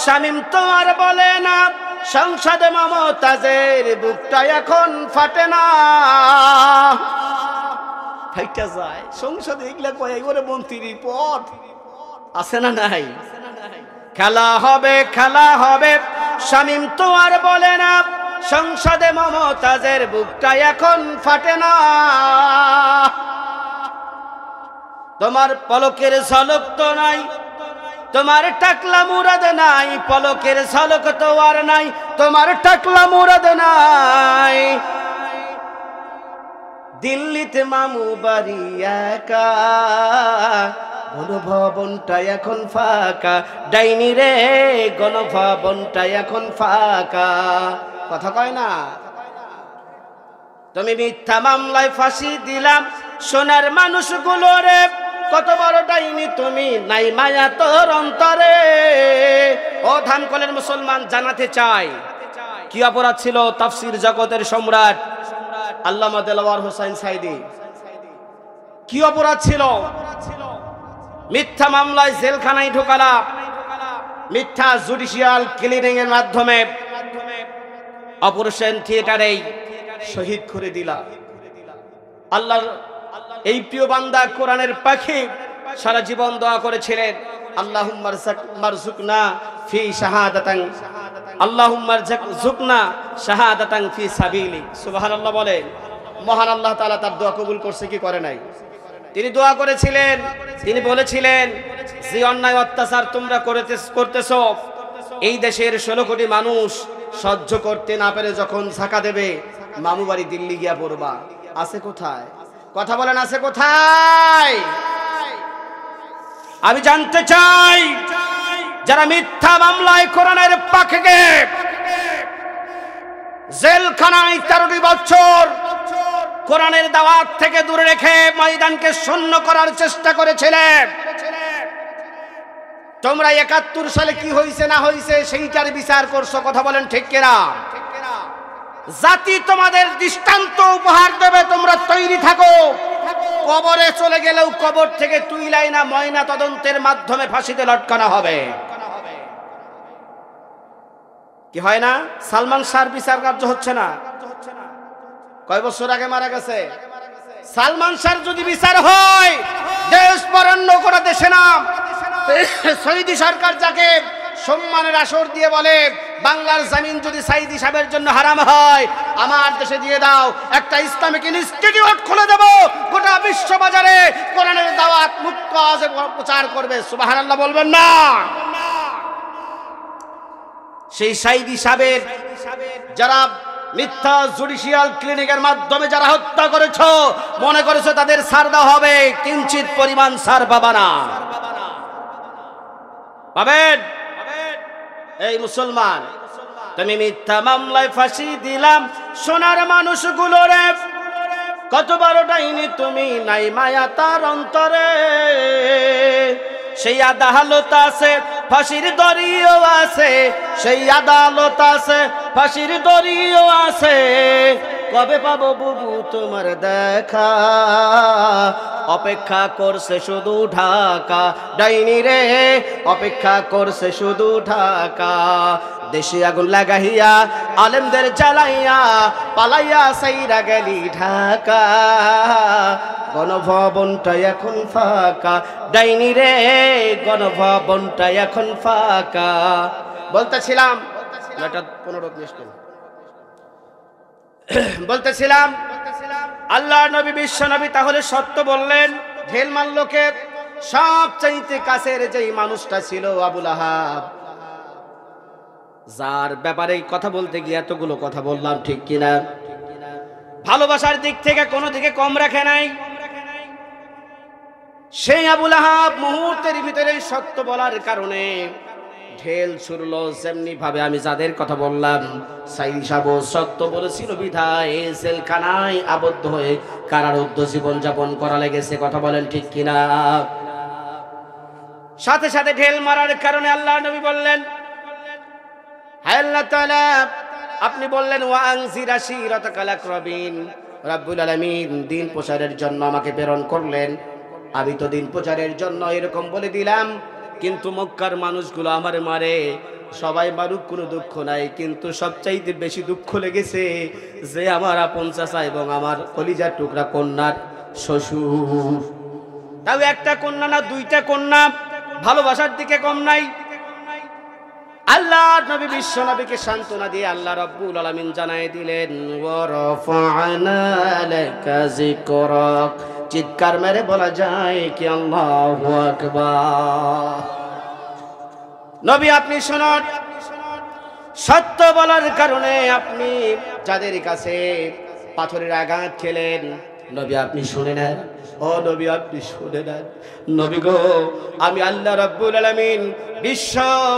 A: শামীম তো আর বলে না। সংসদে মমতাজের বুকটা এখন ফাটে না। ফাইটা যায় সংসদে, এগুলা কয় ওরে মন্ত্রীর পদ আছে না নাই? খেলা হবে, খেলা হবে, শামীম তো আর বলে না। সংসদে মমতাজের বুকটা এখন ফাটে না। তোমার পলকের ঝলক তো নাই, তোমার টাকলা মুরাদ নাই। পলকের ঝলক তো আর নাই, তোমার টাকলা মুরাদ নাই। দিল্লিতে মামু বাড়ি একা, গণভবনটা এখন ফাঁকা। ডাইনি রে গণভবনটা এখন ফাঁকা। কথা কয় না? তুমি মিথ্যা মামলায় ফাঁসি দিলাম সোনার মানুষগুলো রে। কত বড় ডাইনি তুমি, নাই মায়া তোর অন্তরে। ও ধানকলের মুসলমান, জানাতে চাই কি অপরাধ ছিল তাফসীর জগতের সম্রাট আল্লামা দেলাওয়ার হোসাইন সাইদি? কি অপরাধ ছিল? মিথ্যা মামলায় জেলখানায় ঢোকালা, মিথ্যা জুডিশিয়াল ক্লিনিং এর মাধ্যমে অপারেশন থিয়েটারে শহীদ করে দিলা। আল্লাহর এই প্রিয় বান্দা কোরআনের পাখি সারা জীবন দোয়া করেছিলেন, আল্লাহুম্মা মারযুকনা ফি শাহাদাতান, আল্লাহুম্মা মারযুকনা শাহাদাতান ফি সাবিলি। সুবহানাল্লাহ বলেন। মহান আল্লাহ তাআলা তার দোয়া কবুল করছে কি করে নাই? তিনি দোয়া করেছিলেন, তিনি বলেছিলেন যে অন্যায় অত্যাচার তোমরা করতেছো, এই দেশের 16 কোটি মানুষ সহ্য করতে না পেরে যখন ঝাঁকা দেবে, মামু বাড়ি দিল্লি গিয়া পড়বা। আছে কোথায়? কথা বলেন আছে কোথায়? আমি জানতে চাই, যারা মিথ্যা মামলায় কোরআনের পাখকে জেলখানায় 13 বছর কোরআনের দাওয়াত থেকে দূরে রেখে ময়দানকে শূন্য করার চেষ্টা করেছিলেন, তোমরা 71 সালে কি হয়েছে না হয়েছে সেইটার বিচার করছো। কথা বলেন ঠিক কিনা? জাতি তোমাদের দৃষ্টান্ত উপহার দেবে, তোমরা তৈরি থাকো। কবরে চলে গেলেও কবর থেকে তুইলাই না, ময়না তদন্তের মাধ্যমে ফাঁসিতে লটকানো হবে। কি হয় না? সালমান শাহর বিচার কার্য হচ্ছে না। কয় বছর আগে মারা গেছে। সালমান শাহর যদি বিচার হয়, দেশ বরেণ্য করে দেশে নাম, সৌদি সরকার যাকে সম্মানের আসর দিয়ে বলে বাংলার জমিন যদি সাইদি সাহেবের জন্য হারাম হয়, আমার দেশে দিয়ে দাও, একটা ইসলামিক ইনস্টিটিউট খুলে দেব, গোটা বিশ্ব বাজারে কোরআনের দাওয়াত মুক্ত আওয়াজে প্রচার করবে। সুবহানাল্লাহ বলবেন না? সেই সাইদি সাহেবের যারা মিথ্যা জুডিশিয়াল ক্লিনিকের মাধ্যমে যারা হত্যা করেছ, মনে করেছো তাদের ছাড় দেওয়া হবে, কিঞ্চিত পরিমাণ ছাড় পাবা না। পাবেন? এই মুসলমান, তুমি মিথ্যা মামলায় ফাঁসি দিলাম সোনার মানুষগুলোরে, কত বড় ডাইনি তুমি, নাই মায়া তার অন্তরে। সেই আদালত আছে, ফাঁসির দড়িও আছে, সেই আদালত আছে, ফাঁসির দড়িও আছে। কবে পাবো বুবু তোমার দেখা, অপেক্ষা করছে শুধু ঢাকা। ডাইনি রে অপেক্ষা করছে শুধু ঢাকা। দেশে আগুন লাগাইয়া আলেমদের জ্বালাইয়া পালাইয়া সাইরা গেলি ঢাকা। গণভবনটা এখন ফাঁকা, ডাইনি রে গণভবনটা এখন ফাঁকা। বলতেছিলাম আল্লাহ নবী বিশ্ব নবী তাহলে সত্য বললেন। ঢেল মাল্লকে সবচাইতে কাছের যেই মানুষটা ছিল আবুল আহাব, যার ব্যাপারে কথা বলতে গিয়ে এতগুলো কথা বললাম, ঠিক কিনা? ভালোবাসার দিক থেকে কোনো দিকে কম রাখে নাই। সেই আবুল আহাব মুহূর্তের ভিতরে সত্য বলার কারণে ঢেল ছুড়লো। যেমনি ভাবে আমি যাদের কথা বললাম, সাইদি সাহেব সত্য বলেছিল বিধায় জেলখানায় আবদ্ধ হয়ে কারারুদ্ধ জীবন যাপন করা লেগেছে। কথা বলেন ঠিক কিনা? সাথে সাথে ঢেল মারার কারণে আল্লাহ নবী বললেন, হায় আল্লাহ তাআলা, আপনি বললেন ওয়ানজির আশিরাতাকাল আকরাবিন, রব্বুল আলামিন দিন প্রচারের জন্য আমাকে প্রেরণ করলেন। আমি তো দিন প্রচারের জন্য এরকম বলে দিলাম, কিন্তু মক্কার মানুষগুলো আমারে মারে। সবাই মারুক, কোনো দুঃখ নাই, কিন্তু সবচাইতে বেশি দুঃখ লেগেছে যে আমার আপন চাচা এবং আমার কলিজার টুকরা কন্যার শ্বশুর। তাও একটা কন্যা না, দুইটা কন্যা, ভালোবাসার দিকে কম নাই। আল্লাহ নবী বিশ্ব নবীকে সান্ত্বনা দিয়ে আল্লাহ রাব্বুল আলামিন জানাই দিলেন, ওয়া রাফা'না লাকা যিকরাক। চিৎকার মেরে বলা যায় কি আল্লাহু আকবার। নবী আপনি শুনুন, সত্য বলার কারণে আপনি যাদের কাছে পাথরের আঘাত খেলেন, নবী আপনি শুনে নেন। ও নবী আপনি শুনে নেন। নবী গো, আমি আল্লাহ রাব্বুল আলামিন বিশ্ব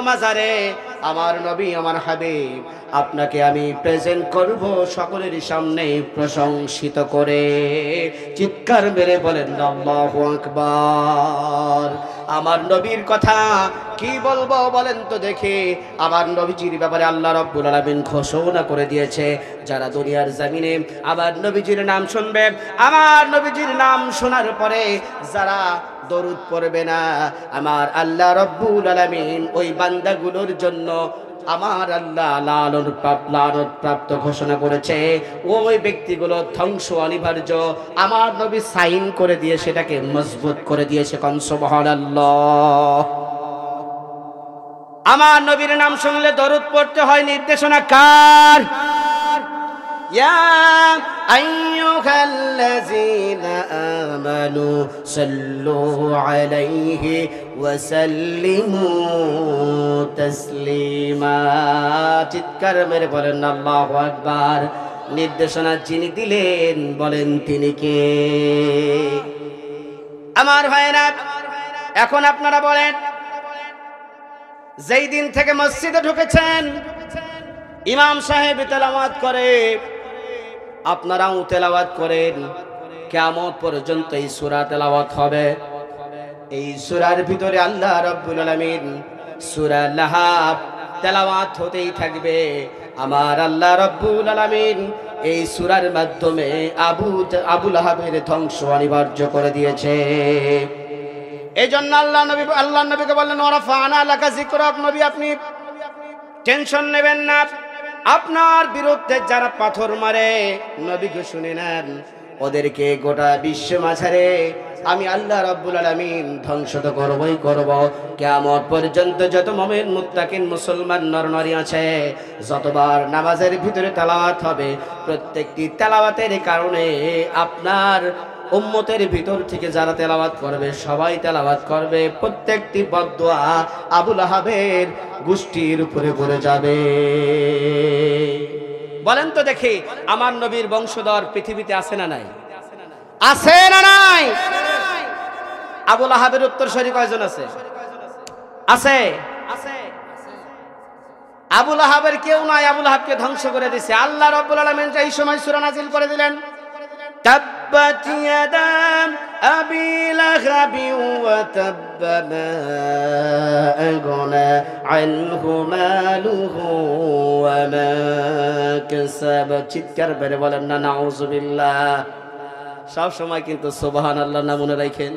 A: মাজারে আমার নবী আমার হাবিব আপনাকে আমি প্রেজেন্ট করব সকলের সামনে প্রশংসিত করে। চিৎকার মেরে বলেন আল্লাহু আকবার। আমার নবীর কথা কি বলবো বলেন তো দেখি। আমার নবীজির ব্যাপারে আল্লাহ রাব্বুল আলামিন ঘোষণা করে দিয়েছে, যারা দুনিয়ার জমিনে আমার নবীজির নাম শুনবে, আমার নবীজির নাম শোনার পরে যারা দরুদ পড়বে না, আমার আল্লাহ রাব্বুল আলামিন ওই বান্দাগুলোর জন্য আমার আল্লাহ লানত প্রাপ্ত ঘোষণা করেছে। ওই ব্যক্তিগুলো ধ্বংস অনিবার্য। আমার নবী সাইন করে দিয়ে সেটাকে মজবুত করে দিয়েছে। কোন সুবহানাল্লাহ। আমার নবীর নাম শুনলে দরুদ পড়তে হয়, নির্দেশনা কার? ইয়া আইয়ুহাল্লাযীনা আমানু সাল্লু আলাইহি ওয়া সাল্লিমু তাসলিমা। চিৎকার মেরে বলেন আল্লাহু আকবার। নির্দেশনা যিনি দিলেন বলেন তিনি কে? আমার ভাইরা, এখন আপনারা বলেন, যেই দিন থেকে মসজিদে ঢুকেছেন ইমাম সাহেব তেলাওয়াত করে, আপনারাও তেলাওয়াত করেন, কিয়ামত পর্যন্ত এই সূরা তেলাওয়াত হবে। এই সূরার ভিতরে আল্লাহ রাব্বুল আলামিন সূরা লাহাব তেলাওয়াত হতেই থাকবে। আমার আল্লাহ রাব্বুল আলামিন এই সূরার মাধ্যমে আবু লাহাবের ধ্বংস অনিবার্য করে দিয়েছে। এই জন্য আল্লাহ নবীকে বললেন ওয়া রাফা'না লাকা যিকরাক। নবী আপনি টেনশন নেবেন না। আপনার বিরুদ্ধে যারা পাথর মারে, নবীকে শুনে নেন, ওদেরকে গোটা বিশ্ব মাঝারে আমি আল্লাহ রাব্বুল আলামিন ধ্বংস তো করবই করব। কিয়ামত পর্যন্ত যত মুমিন মুত্তাকিন মুসলমান নরনারী আছে, যতবার নামাজের ভিতরে তেলাওয়াত হবে, প্রত্যেকটি তেলাওয়াতের কারণে আপনার উম্মতের ভিতর থেকে যারা তেলাওয়াত করবে সবাই তেলাওয়াত করবে, প্রত্যেকটি বদদুয়া আবু লাহাবের গোষ্ঠীর উপরে পড়ে যাবে। বলেন তো দেখি, আমার নবীর বংশধর পৃথিবীতে আছে না নাই? আছে না নাই? আবু লাহাবের উত্তরসূরি কয়জন আছে? আছে। আবু লাহাবের কেউ নাই, আবু লাহাবকে ধ্বংস করে দিয়েছে আল্লাহ রাব্বুল আলামিন। এই সময় সূরা নাজিল করে দিলেন, তাব্বাত ইয়াদা আবি লাহাবি ওয়া তাব্বা মা আগনা আনহু মালুহু ওয়া মা কাসাব। চিৎকার করে বলেন না নাউযুবিল্লাহ। সব সময় কিন্তু সুবহানাল্লাহ না মনে রাখেন,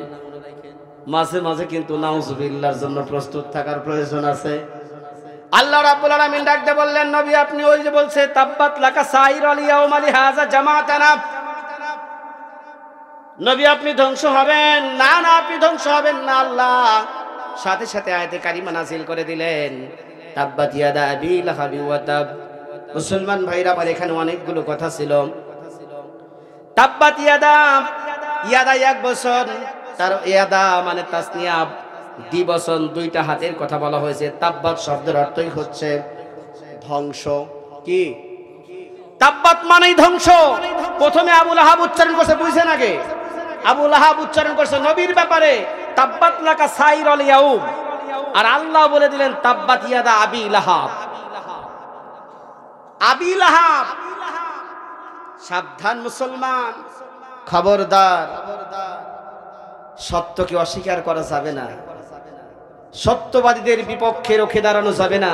A: মাঝে মাঝে কিন্তু নাউযুবিল্লাহর জন্য প্রস্তুত থাকার প্রয়োজন আছে। আল্লাহ রাব্বুল আলামিন ডাকতে বললেন, নবী আপনি ওই যে বলছে তাব্বাত লাকা সাইরুল ইয়াউমা লিহাযা জামাতানা, নবী আপনি ধ্বংস হবেন না। না, আপনি ধ্বংস হবেন না। আল্লাহ সাথে সাথে আয়াতে কারিমা নাযিল করে দিলেন, তাব্বাত ইয়াদা আবি লাহাবি ওয়া তাব। মুসলমান ভাইরা আমার, এখানে অনেকগুলো কথা ছিল। তাব্বাত ইয়াদা, ইয়াদা এক বছর, তার ইয়াদা মানে তাসনিয়া দ্বিবচন, দুইটা হাতের কথা বলা হয়েছে। তাব্বাত শব্দের অর্থই হচ্ছে ধ্বংস। কি তাব্বাত মানেই ধ্বংস। প্রথমে আবু লাহাব উচ্চারণ করছে, বুঝছেন? আগে আবু লাহাব উচ্চারণ করছে নবীর ব্যাপারে তাব্বাত লাকা সাইরুল ইয়াউম, আর আল্লাহ বলে দিলেন তাব্বাত ইয়াদা আবি লাহাব। আবি লাহাব, সাবধান মুসলমান, খবরদার, সত্যকে অস্বীকার করা যাবে না, সত্যবাদীদের বিপক্ষে রুখে দাঁড়ানো যাবে না।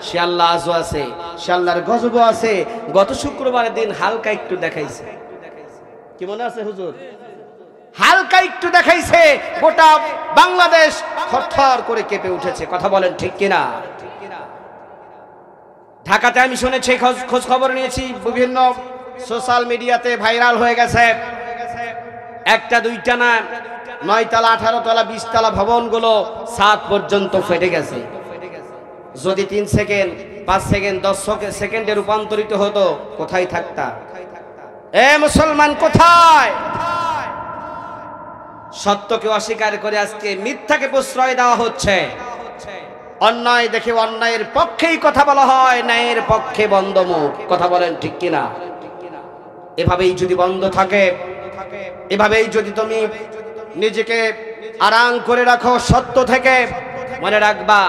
A: সে আল্লাহ আজও আছে, সে আল্লাহর গজবও আছে। গত শুক্রবারের দিন হালকা একটু দেখাইছে, কি মনে আছে হুজুর? হালকা একটু দেখাইছে, গোটা বাংলাদেশ থরথর করে কেঁপে উঠেছে। কথা বলেন ঠিক কিনা? ঢাকাতে আমি শুনেছি, খোঁজ খবর নিয়েছি, বিভিন্ন সোশ্যাল মিডিয়াতে ভাইরাল হয়ে গেছে। একটা দুইটা না, 9 তলা 18 তলা 20 তলা ভবনগুলো ছাদ পর্যন্ত ফেটে গেছে। যদি 3 সেকেন্ড 5 সেকেন্ড 10 সেকেন্ডে রূপান্তরিত হতো, কোথায় থাকতা? এ মুসলমান, কোথায়? সত্যকে অস্বীকার করে আজকে মিথ্যাকে প্রশ্রয় দেওয়া হচ্ছে। অন্যায় দেখে অন্যায়ের পক্ষেই কথা বলা হয়, ন্যায়ের পক্ষে বন্ধ মুখ। কথা বলেন ঠিক কিনা? এভাবেই যদি বন্ধ থাকে, এভাবেই যদি তুমি নিজেকে আরাম করে রাখো সত্য থেকে, মনে রাখবা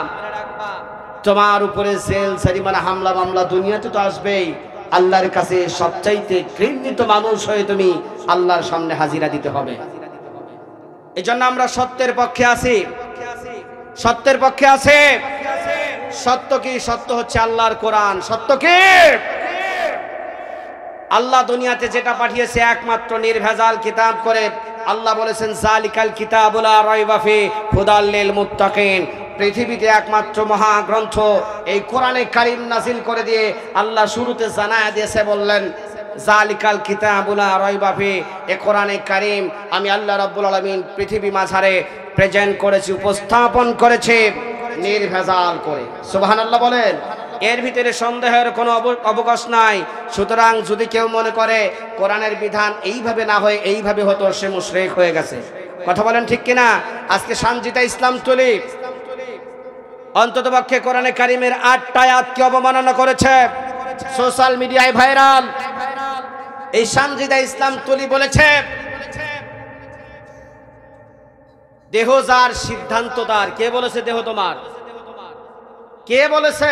A: তোমার উপরে জেল জারিমানা হামলা মামলা দুনিয়াতে তো আসবেই। আল্লাহর কাছে সবচাইতে ঘৃণিত মানুষ হয়ে তুমি আল্লাহর সামনে হাজিরা দিতে হবে। এজন্য আমরা সত্যের পক্ষে আছি, সত্যের পক্ষে আছে। সত্য কি? সত্য হচ্ছে আল্লাহর কোরআন। সত্য কি? আল্লাহ দুনিয়াতে যেটা পাঠিয়েছে একমাত্র নির্ভেজাল কিতাব করে। আল্লাহ বলেছেন জালিকাল কিতাবুল লা রাইবা ফি হুদাল লিল মুত্তাকিন। পৃথিবীতে একমাত্র মহাগ্রন্থ এই কোরআনে কারীম নাযিল করে দিয়ে আল্লাহ শুরুতে জানায়া দিয়েছে, বললেন জালিকাল কিতাবুল লা রাইবা ফি। এই কোরআনে কারীম আমি আল্লাহ রাব্বুল আলামিন পৃথিবী মাঝারে প্রেজেন্ট করেছি, উপস্থাপন করেছে নির্ভেজাল করে। সুবহানাল্লাহ বলেন। এর ভিতরে সন্দেহের কোনো অবকাশ নাই। সুতরাং যদি কেউ মনে করে কোরআনের বিধান এইভাবে না হয় এইভাবে হতো, সে মুশরিক হয়ে গেছে। কথা বলেন ঠিক কিনা? আজকে সানজিদা ইসলাম তুলি অন্ততপক্ষে কোরআনে কারীমের 8টা আয়াতকে অবমাননা করেছে, সোশ্যাল মিডিয়ায় ভাইরাল। এই সানজিদা ইসলাম তুলি বলেছে, দেহ যার সিদ্ধান্ত তার। কে বলেছে দেহ তোমার? কে বলেছে?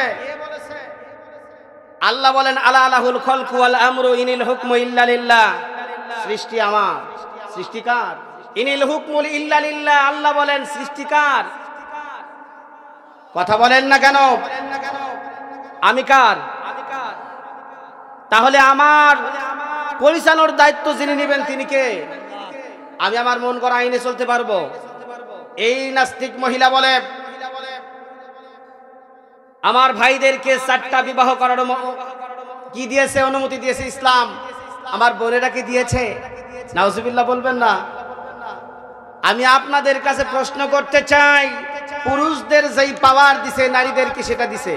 A: আল্লাহ বলেন আলা লাহুল খালকু ওয়াল আমরু ইনিল হুকমু ইল্লা লিল্লাহ। সৃষ্টি আমার, সৃষ্টি কার? ইনিল হুকমু ইল্লা লিল্লাহ। আল্লাহ বলেন সৃষ্টি কার? কথা বলেন না কেন? আমি কার? তাহলে আমার পরিচালনার দায়িত্ব যিনি নেবেন তিনি কে? আমি আমার মন করা আইনে চলতে পারবো? এই নাস্তিক মহিলা বলে আমার ভাইদেরকে 4টা বিবাহ করার কি দিয়েছে, অনুমতি দিয়েছে ইসলাম। আমার বোনেরা কি দিয়েছে? নাউজুবিল্লাহ বলবেন না। আমি আপনাদের কাছে প্রশ্ন করতে চাই, পুরুষদের যেই পাওয়ার দিছে নারীদের কি সেটা দিছে?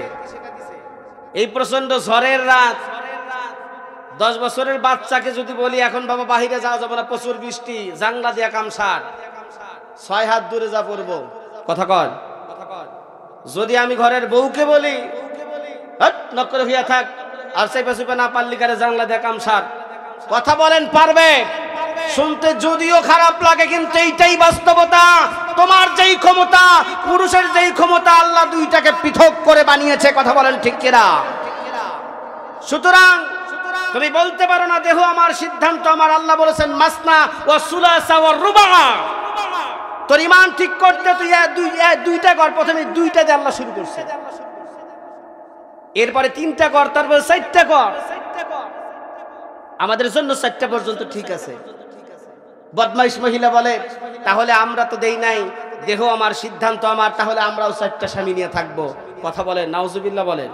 A: এই প্রচন্ড ঝড়ের রাত 10 বছরের বাচ্চাকে যদি বলি এখন বাবা বাহিরে যাওয়া যাবে না, প্রচুর বৃষ্টি, জাংলা দিয়া কামসার 6 হাত দূরে যা পড়বো, কথা কন। যদি আমি ঘরের বউকে বলি হট নক করে হইয়া থাক, আর চেপে চুপে না পারলি কারে জাংলা দিয়া কামসার, কথা বলেন পারবে? শুনতে যদিও খারাপ লাগে কিন্তু এইটাই বাস্তবতা। তোমার যেই ক্ষমতা, পুরুষের যেই ক্ষমতা, আল্লাহ দুইটাকে পৃথক করে বানিয়েছে, কথা বলেন ঠিক কিনা? সুতরাং তুমি বলতে পারো না দেহ আমার, সিদ্ধান্ত আমার। আল্লাহ বলেছেন মাসনা ওয়া সুলাসা ওয়া রুবা। তোর ঈমান ঠিক করতে তুই দুইটা কর, প্রথমে 2টা দিয়ে আল্লাহ শুরু করছে, এরপরে 3টা কর, তারপরে 4টা কর। আমাদের জন্য 4টা পর্যন্ত ঠিক আছে। বদমাইশ মহিলা বলে তাহলে আমরা তো দেই নাই, দেহ আমার, সিদ্ধান্ত আমার, তাহলে আমরাও 4টা স্বামী নিয়ে থাকবো, কথা বলেন। নাউজুবিল্লাহ বলেন।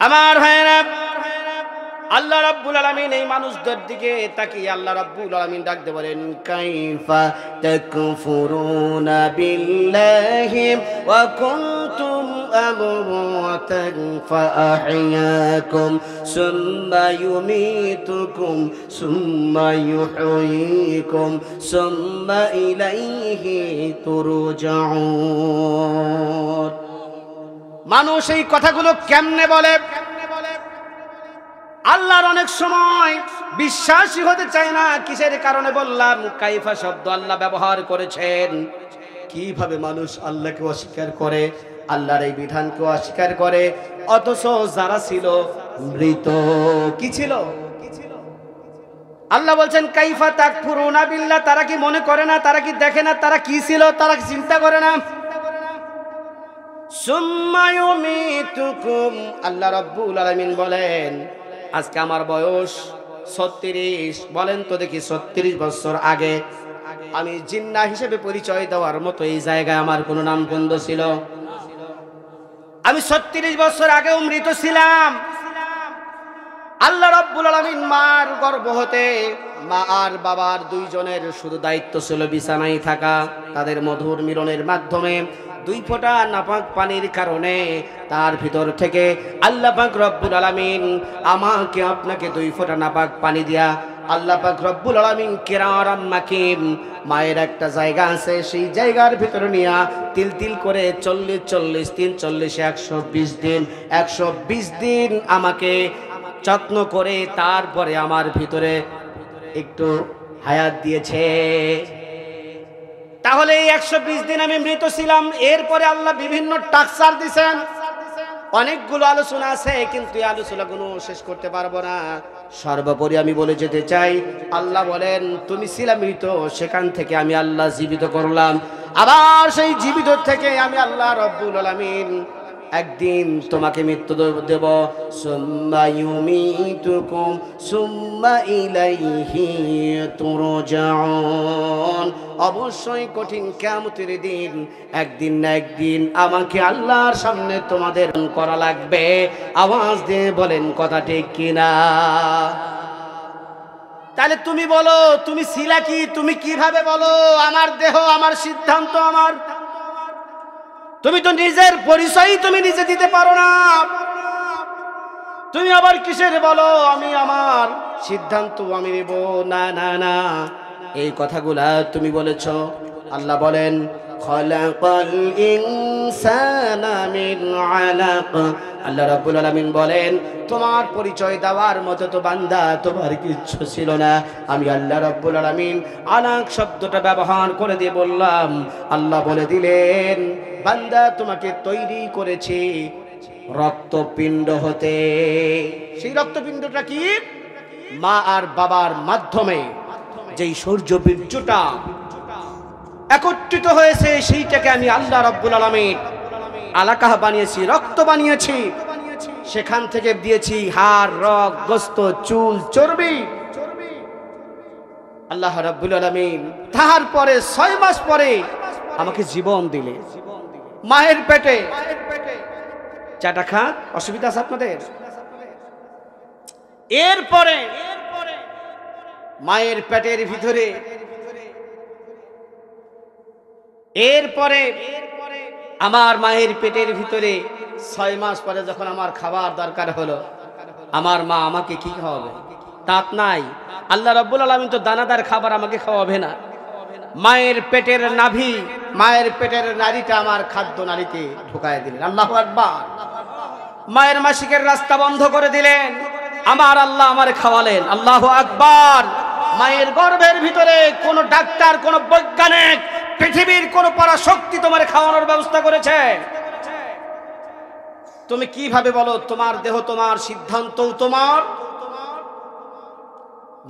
A: আমার ভাইরা, আল্লাহ রাব্বুল আলামিন এই মানুষদের দিকে তাকিয়ে আল্লাহ রাব্বুল আলামিন ডাকতে বলেন, কাইফা তাকফুরুনা বিল্লাহি ওয়া কুনতুম আমওয়াতান ফাআহইয়াকুম সুম্মা ইউমীতুকুম সুম্মা ইউহয়ীকুম সুম্মা ইলাইহি তুরজাউন। মানুষ এই কথাগুলো কেমনে বলে? আল্লাহর অনেক সময় বিশ্বাসী হতে চায় না। কিসের কারণে বললাম কাইফা শব্দ আল্লাহ ব্যবহার করেছেন? কিভাবে মানুষ আল্লাহকে অস্বীকার করে, আল্লাহর এই বিধানকে অস্বীকার করে, অথচ যারা ছিল মৃত, কি ছিল? আল্লাহ বলছেন কাইফা তাকফুরুনা বিল্লাহ। তারা কি মনে করে না, তারা কি দেখে না তারা কি ছিল, তারা কি চিন্তা করে না? সুম্মা ইউমীতুকুম, আল্লাহ রাব্বুল আলামিন বলেন আজকে আমার বয়স 36। বলেন তো দেখি 36 বছর আগে আমি জিন্নাহ হিসেবে পরিচয় দেওয়ার মতো এই জায়গায় আমার কোনো নামগন্ধ ছিল? আমি 36 বছর আগেও মৃত ছিলাম। আল্লাহ রাব্বুল আলামিন মার গর্ভ হতে মা আর বাবার দুইজনের শুধু দায়িত্ব ছিল বিছানায় থাকা। তাদের মধুর মিলনের মাধ্যমে 2 ফোঁটা নাপাক পানির কারণে তার ভিতর থেকে আল্লাহ পাক রব্বুল আলামিন আমাকে আপনাকে 2 ফোঁটা নাপাক পানি দিয়া আল্লাহ পাক রব্বুল আলামিন কিরাম মাকিম মায়ের একটা জায়গা আছে, সেই জায়গার ভিতরে নিয়া তিল তিল করে 40 দিন 120 দিন 120 দিন আমাকে যত্ন করে তারপরে আমার ভিতরে একটু হায়াত দিয়েছে। তাহলে এই 120 দিন আমি মৃত ছিলাম। এরপরে আল্লাহ বিভিন্ন টাকসার দিয়েছেন। অনেকগুলো আলোচনা আছে কিন্তু এই আলোচনাগুলো শেষ করতে পারবো না। সর্বোপরি আমি বলে যেতে চাই, আল্লাহ বলেন তুমি ছিলা মৃত, সেখান থেকে আমি আল্লাহ জীবিত করলাম। আবার সেই জীবিত থেকে আমি আল্লাহ রব্বুল আলামিন একদিন তোমাকে মৃত্যু দেব। সুম্মা ইউমীতুকুম সুম্মা ইলাইহি তুরজাউন। অবশ্যই কঠিন কিয়ামতের দিন একদিন না একদিন আমাকে আল্লাহর সামনে তোমাদের করা লাগবে। আওয়াজ দিয়ে বলেন কথা ঠিক কিনা? তাহলে তুমি বলো তুমি ছিলা কি? তুমি কিভাবে বলো আমার দেহ আমার সিদ্ধান্ত আমার? তুমি তো নিজের পরিচয় তুমি নিজে দিতে পারো না। তুমি আবার কিসের বলো আমি আমার সিদ্ধান্ত আমি নেব? না না না, এই কথাগুলা তুমি বলেছ। আল্লাহ বলেন খলাকাল ইনসানা মিন আলাক। আল্লাহ রাব্বুল আলামিন বলেন তোমার পরিচয় দেওয়ার মতো তো বান্দা তোমার কিচ্ছু ছিল না। আমি আল্লাহ রাব্বুল আলামিন আলাক শব্দটা ব্যবহার করে দিয়ে বললাম, আল্লাহ বলে দিলেন বান্দা তোমাকে তৈরি করেছি রক্তপিণ্ড হতে। সেই রক্তপিণ্ডটা কি? মা আর বাবার মাধ্যমে যেই সূর্যবীর্যটা একত্রিত হয়েছে সেইটাকে আমি আল্লাহ রাব্বুল আলামিন আলাকা বানিয়েছি, রক্ত বানিয়েছি। সেখান থেকে দিয়েছি হাড়, রগ, গোস্ত, চুল, চর্বি। আল্লাহ রাব্বুল আলামিন তারপরে 6 মাস পরে আমাকে জীবন দিলে। মায়ের পেটে চাটা খান, অসুবিধা আছে আপনাদের? এরপরে মায়ের পেটের ভিতরে, এরপরে আমার মায়ের পেটের ভিতরে 6 মাস পরে যখন আমার খাবার দরকার হলো, আমার মা আমাকে কি খাওয়াবে? তাত নাই। আল্লাহ রাব্বুল আলামিন তো দানাদার খাবার আমাকে খাওয়াবে না। মায়ের পেটের নাভি, মায়ের পেটের নাড়িটা আমার খাদ্য নাড়িতে ঢুকায় দিলেন। আল্লাহু আকবার। মায়ের মাসিকের রাস্তা বন্ধ করে দিলেন, আমার আল্লাহ আমারে খাওয়ালেন। আল্লাহু আকবার। মায়ের গর্ভের ভিতরে কোন ডাক্তার, কোন বৈজ্ঞানিক, পৃথিবীর কোন পরাশক্তি তোমার খাওয়ানোর ব্যবস্থা করেছে? তুমি কিভাবে বলো তোমার দেহ তোমার, সিদ্ধান্ত তোমার?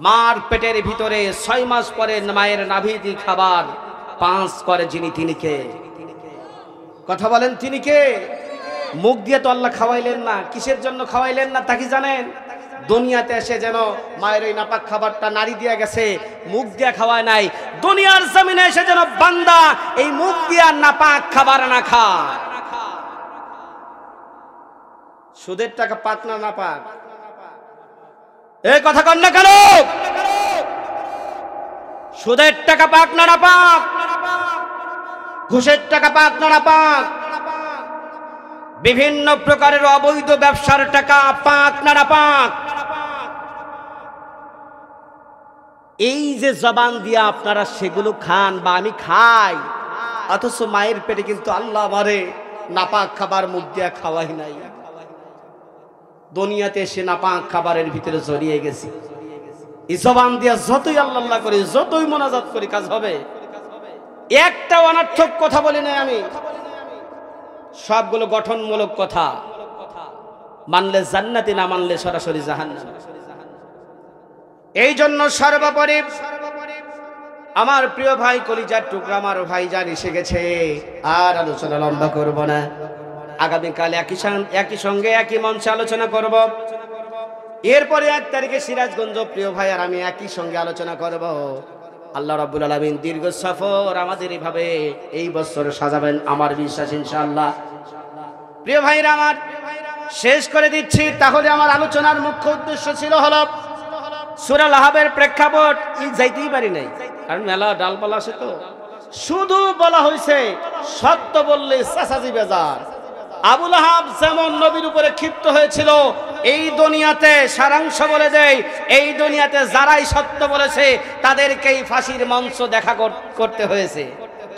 A: মার পেটের ভিতরে 6 মাস পরে মায়ের নাভিতে খাবার পাঁচ করে যিনি, তিনি কে? কথা বলেন, তিনি কে? মুখ দিয়ে তো আল্লাহ খাওয়াইলেন না। কিসের জন্য খাওয়াইলেন না তা কি জানেন? দুনিয়াতে এসে যেন মায়ের ওই নাপাক খাবারটা নারী দিয়ে গেছে, মুখ দিয়ে খাওয়ায় নাই। দুনিয়ার জমিনে এসে যেন বান্দা এই মুখ দিয়ে নাপাক খাবার না খায়। সুদের টাকা পাক না নাপাক? এই কথা কন না কেন? সুদের টাকা পাক না নাপাক? ঘুষের টাকা পাক না নাপাক? বিভিন্ন প্রকারের অবৈধ ব্যবসার টাকা পাক না নাপাক? এই যে জবান দিয়ে আপনারা সেগুলো খান বা আমি খাই, অথচ মায়ের পেটে কিন্তু আল্লাহ আমারে নাপাক খাবার মুখ দিয়ে খাওয়াই নাই। দুনিয়াতে এসে নাপাক খাবারের ভিতরে জড়িয়ে গেছি। এই জবান দিয়ে যতই আল্লাহ করি, যতই মোনাজাত করি, কাজ হবে? একটা অনর্থক কথা বলি নাই আমি, সবগুলো গঠনমূলক কথা। মানলে জান্নাতি, না মানলে সরাসরি জাহান্নাম। এই জন্য সর্বোপরি আমার প্রিয় ভাই, কলিজার টুকরা আমার ভাইজান এসে গেছে, আর আলোচনা লম্বা করব না। আগামীকাল একই সঙ্গে একই মঞ্চে আলোচনা করব। এরপরে 1 তারিখে সিরাজগঞ্জ প্রিয় ভাই আর আমি একই সঙ্গে আলোচনা করব। আল্লাহ রাব্বুল আলামিন দীর্ঘ সফর আমাদের এইভাবে এই বছর সাজাবেন, আমার বিশ্বাস ইনশাআল্লাহ। প্রিয় ভাইরা আমার, শেষ করে দিচ্ছি। তাহলে আমার আলোচনার মুখ্য উদ্দেশ্য ছিল হলো সূরা লাহাবের প্রেক্ষাপট। যাইতেই পারি নাই, কারণ মেলা ডালপালা আছে তো। শুধু বলা হয়েছে সত্য বললে চাচাজি বেজার। আবু লাহাব যেমন নবীর উপরে ক্ষিপ্ত হয়েছিল, এই দুনিয়াতে সারাংশ বলে দেয়, এই দুনিয়াতে যারাই সত্য বলেছে তাদেরকেই ফাঁসির মঞ্চ দেখা করতে হয়েছে।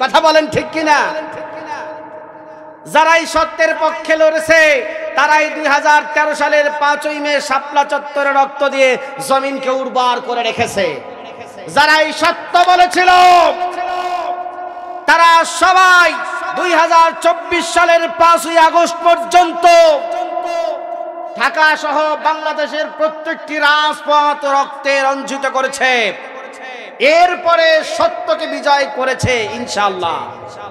A: কথা বলেন ঠিক কিনা? যারাই সত্যের পক্ষে লড়েছে তারাই 2013 সালের 5ই মে শাপলা চত্বরে রক্ত দিয়ে জমিনকে উর্বর করে রেখেছে। যারাই সত্য বলেছিল তারা সবাই 2024 সালের 5ই আগস্ট পর্যন্ত ঢাকা সহ বাংলাদেশের প্রত্যেকটি রাজপথ রক্তে রঞ্জিত করেছে। এরপরে সত্যকে বিজয় করেছে ইনশাআল্লাহ।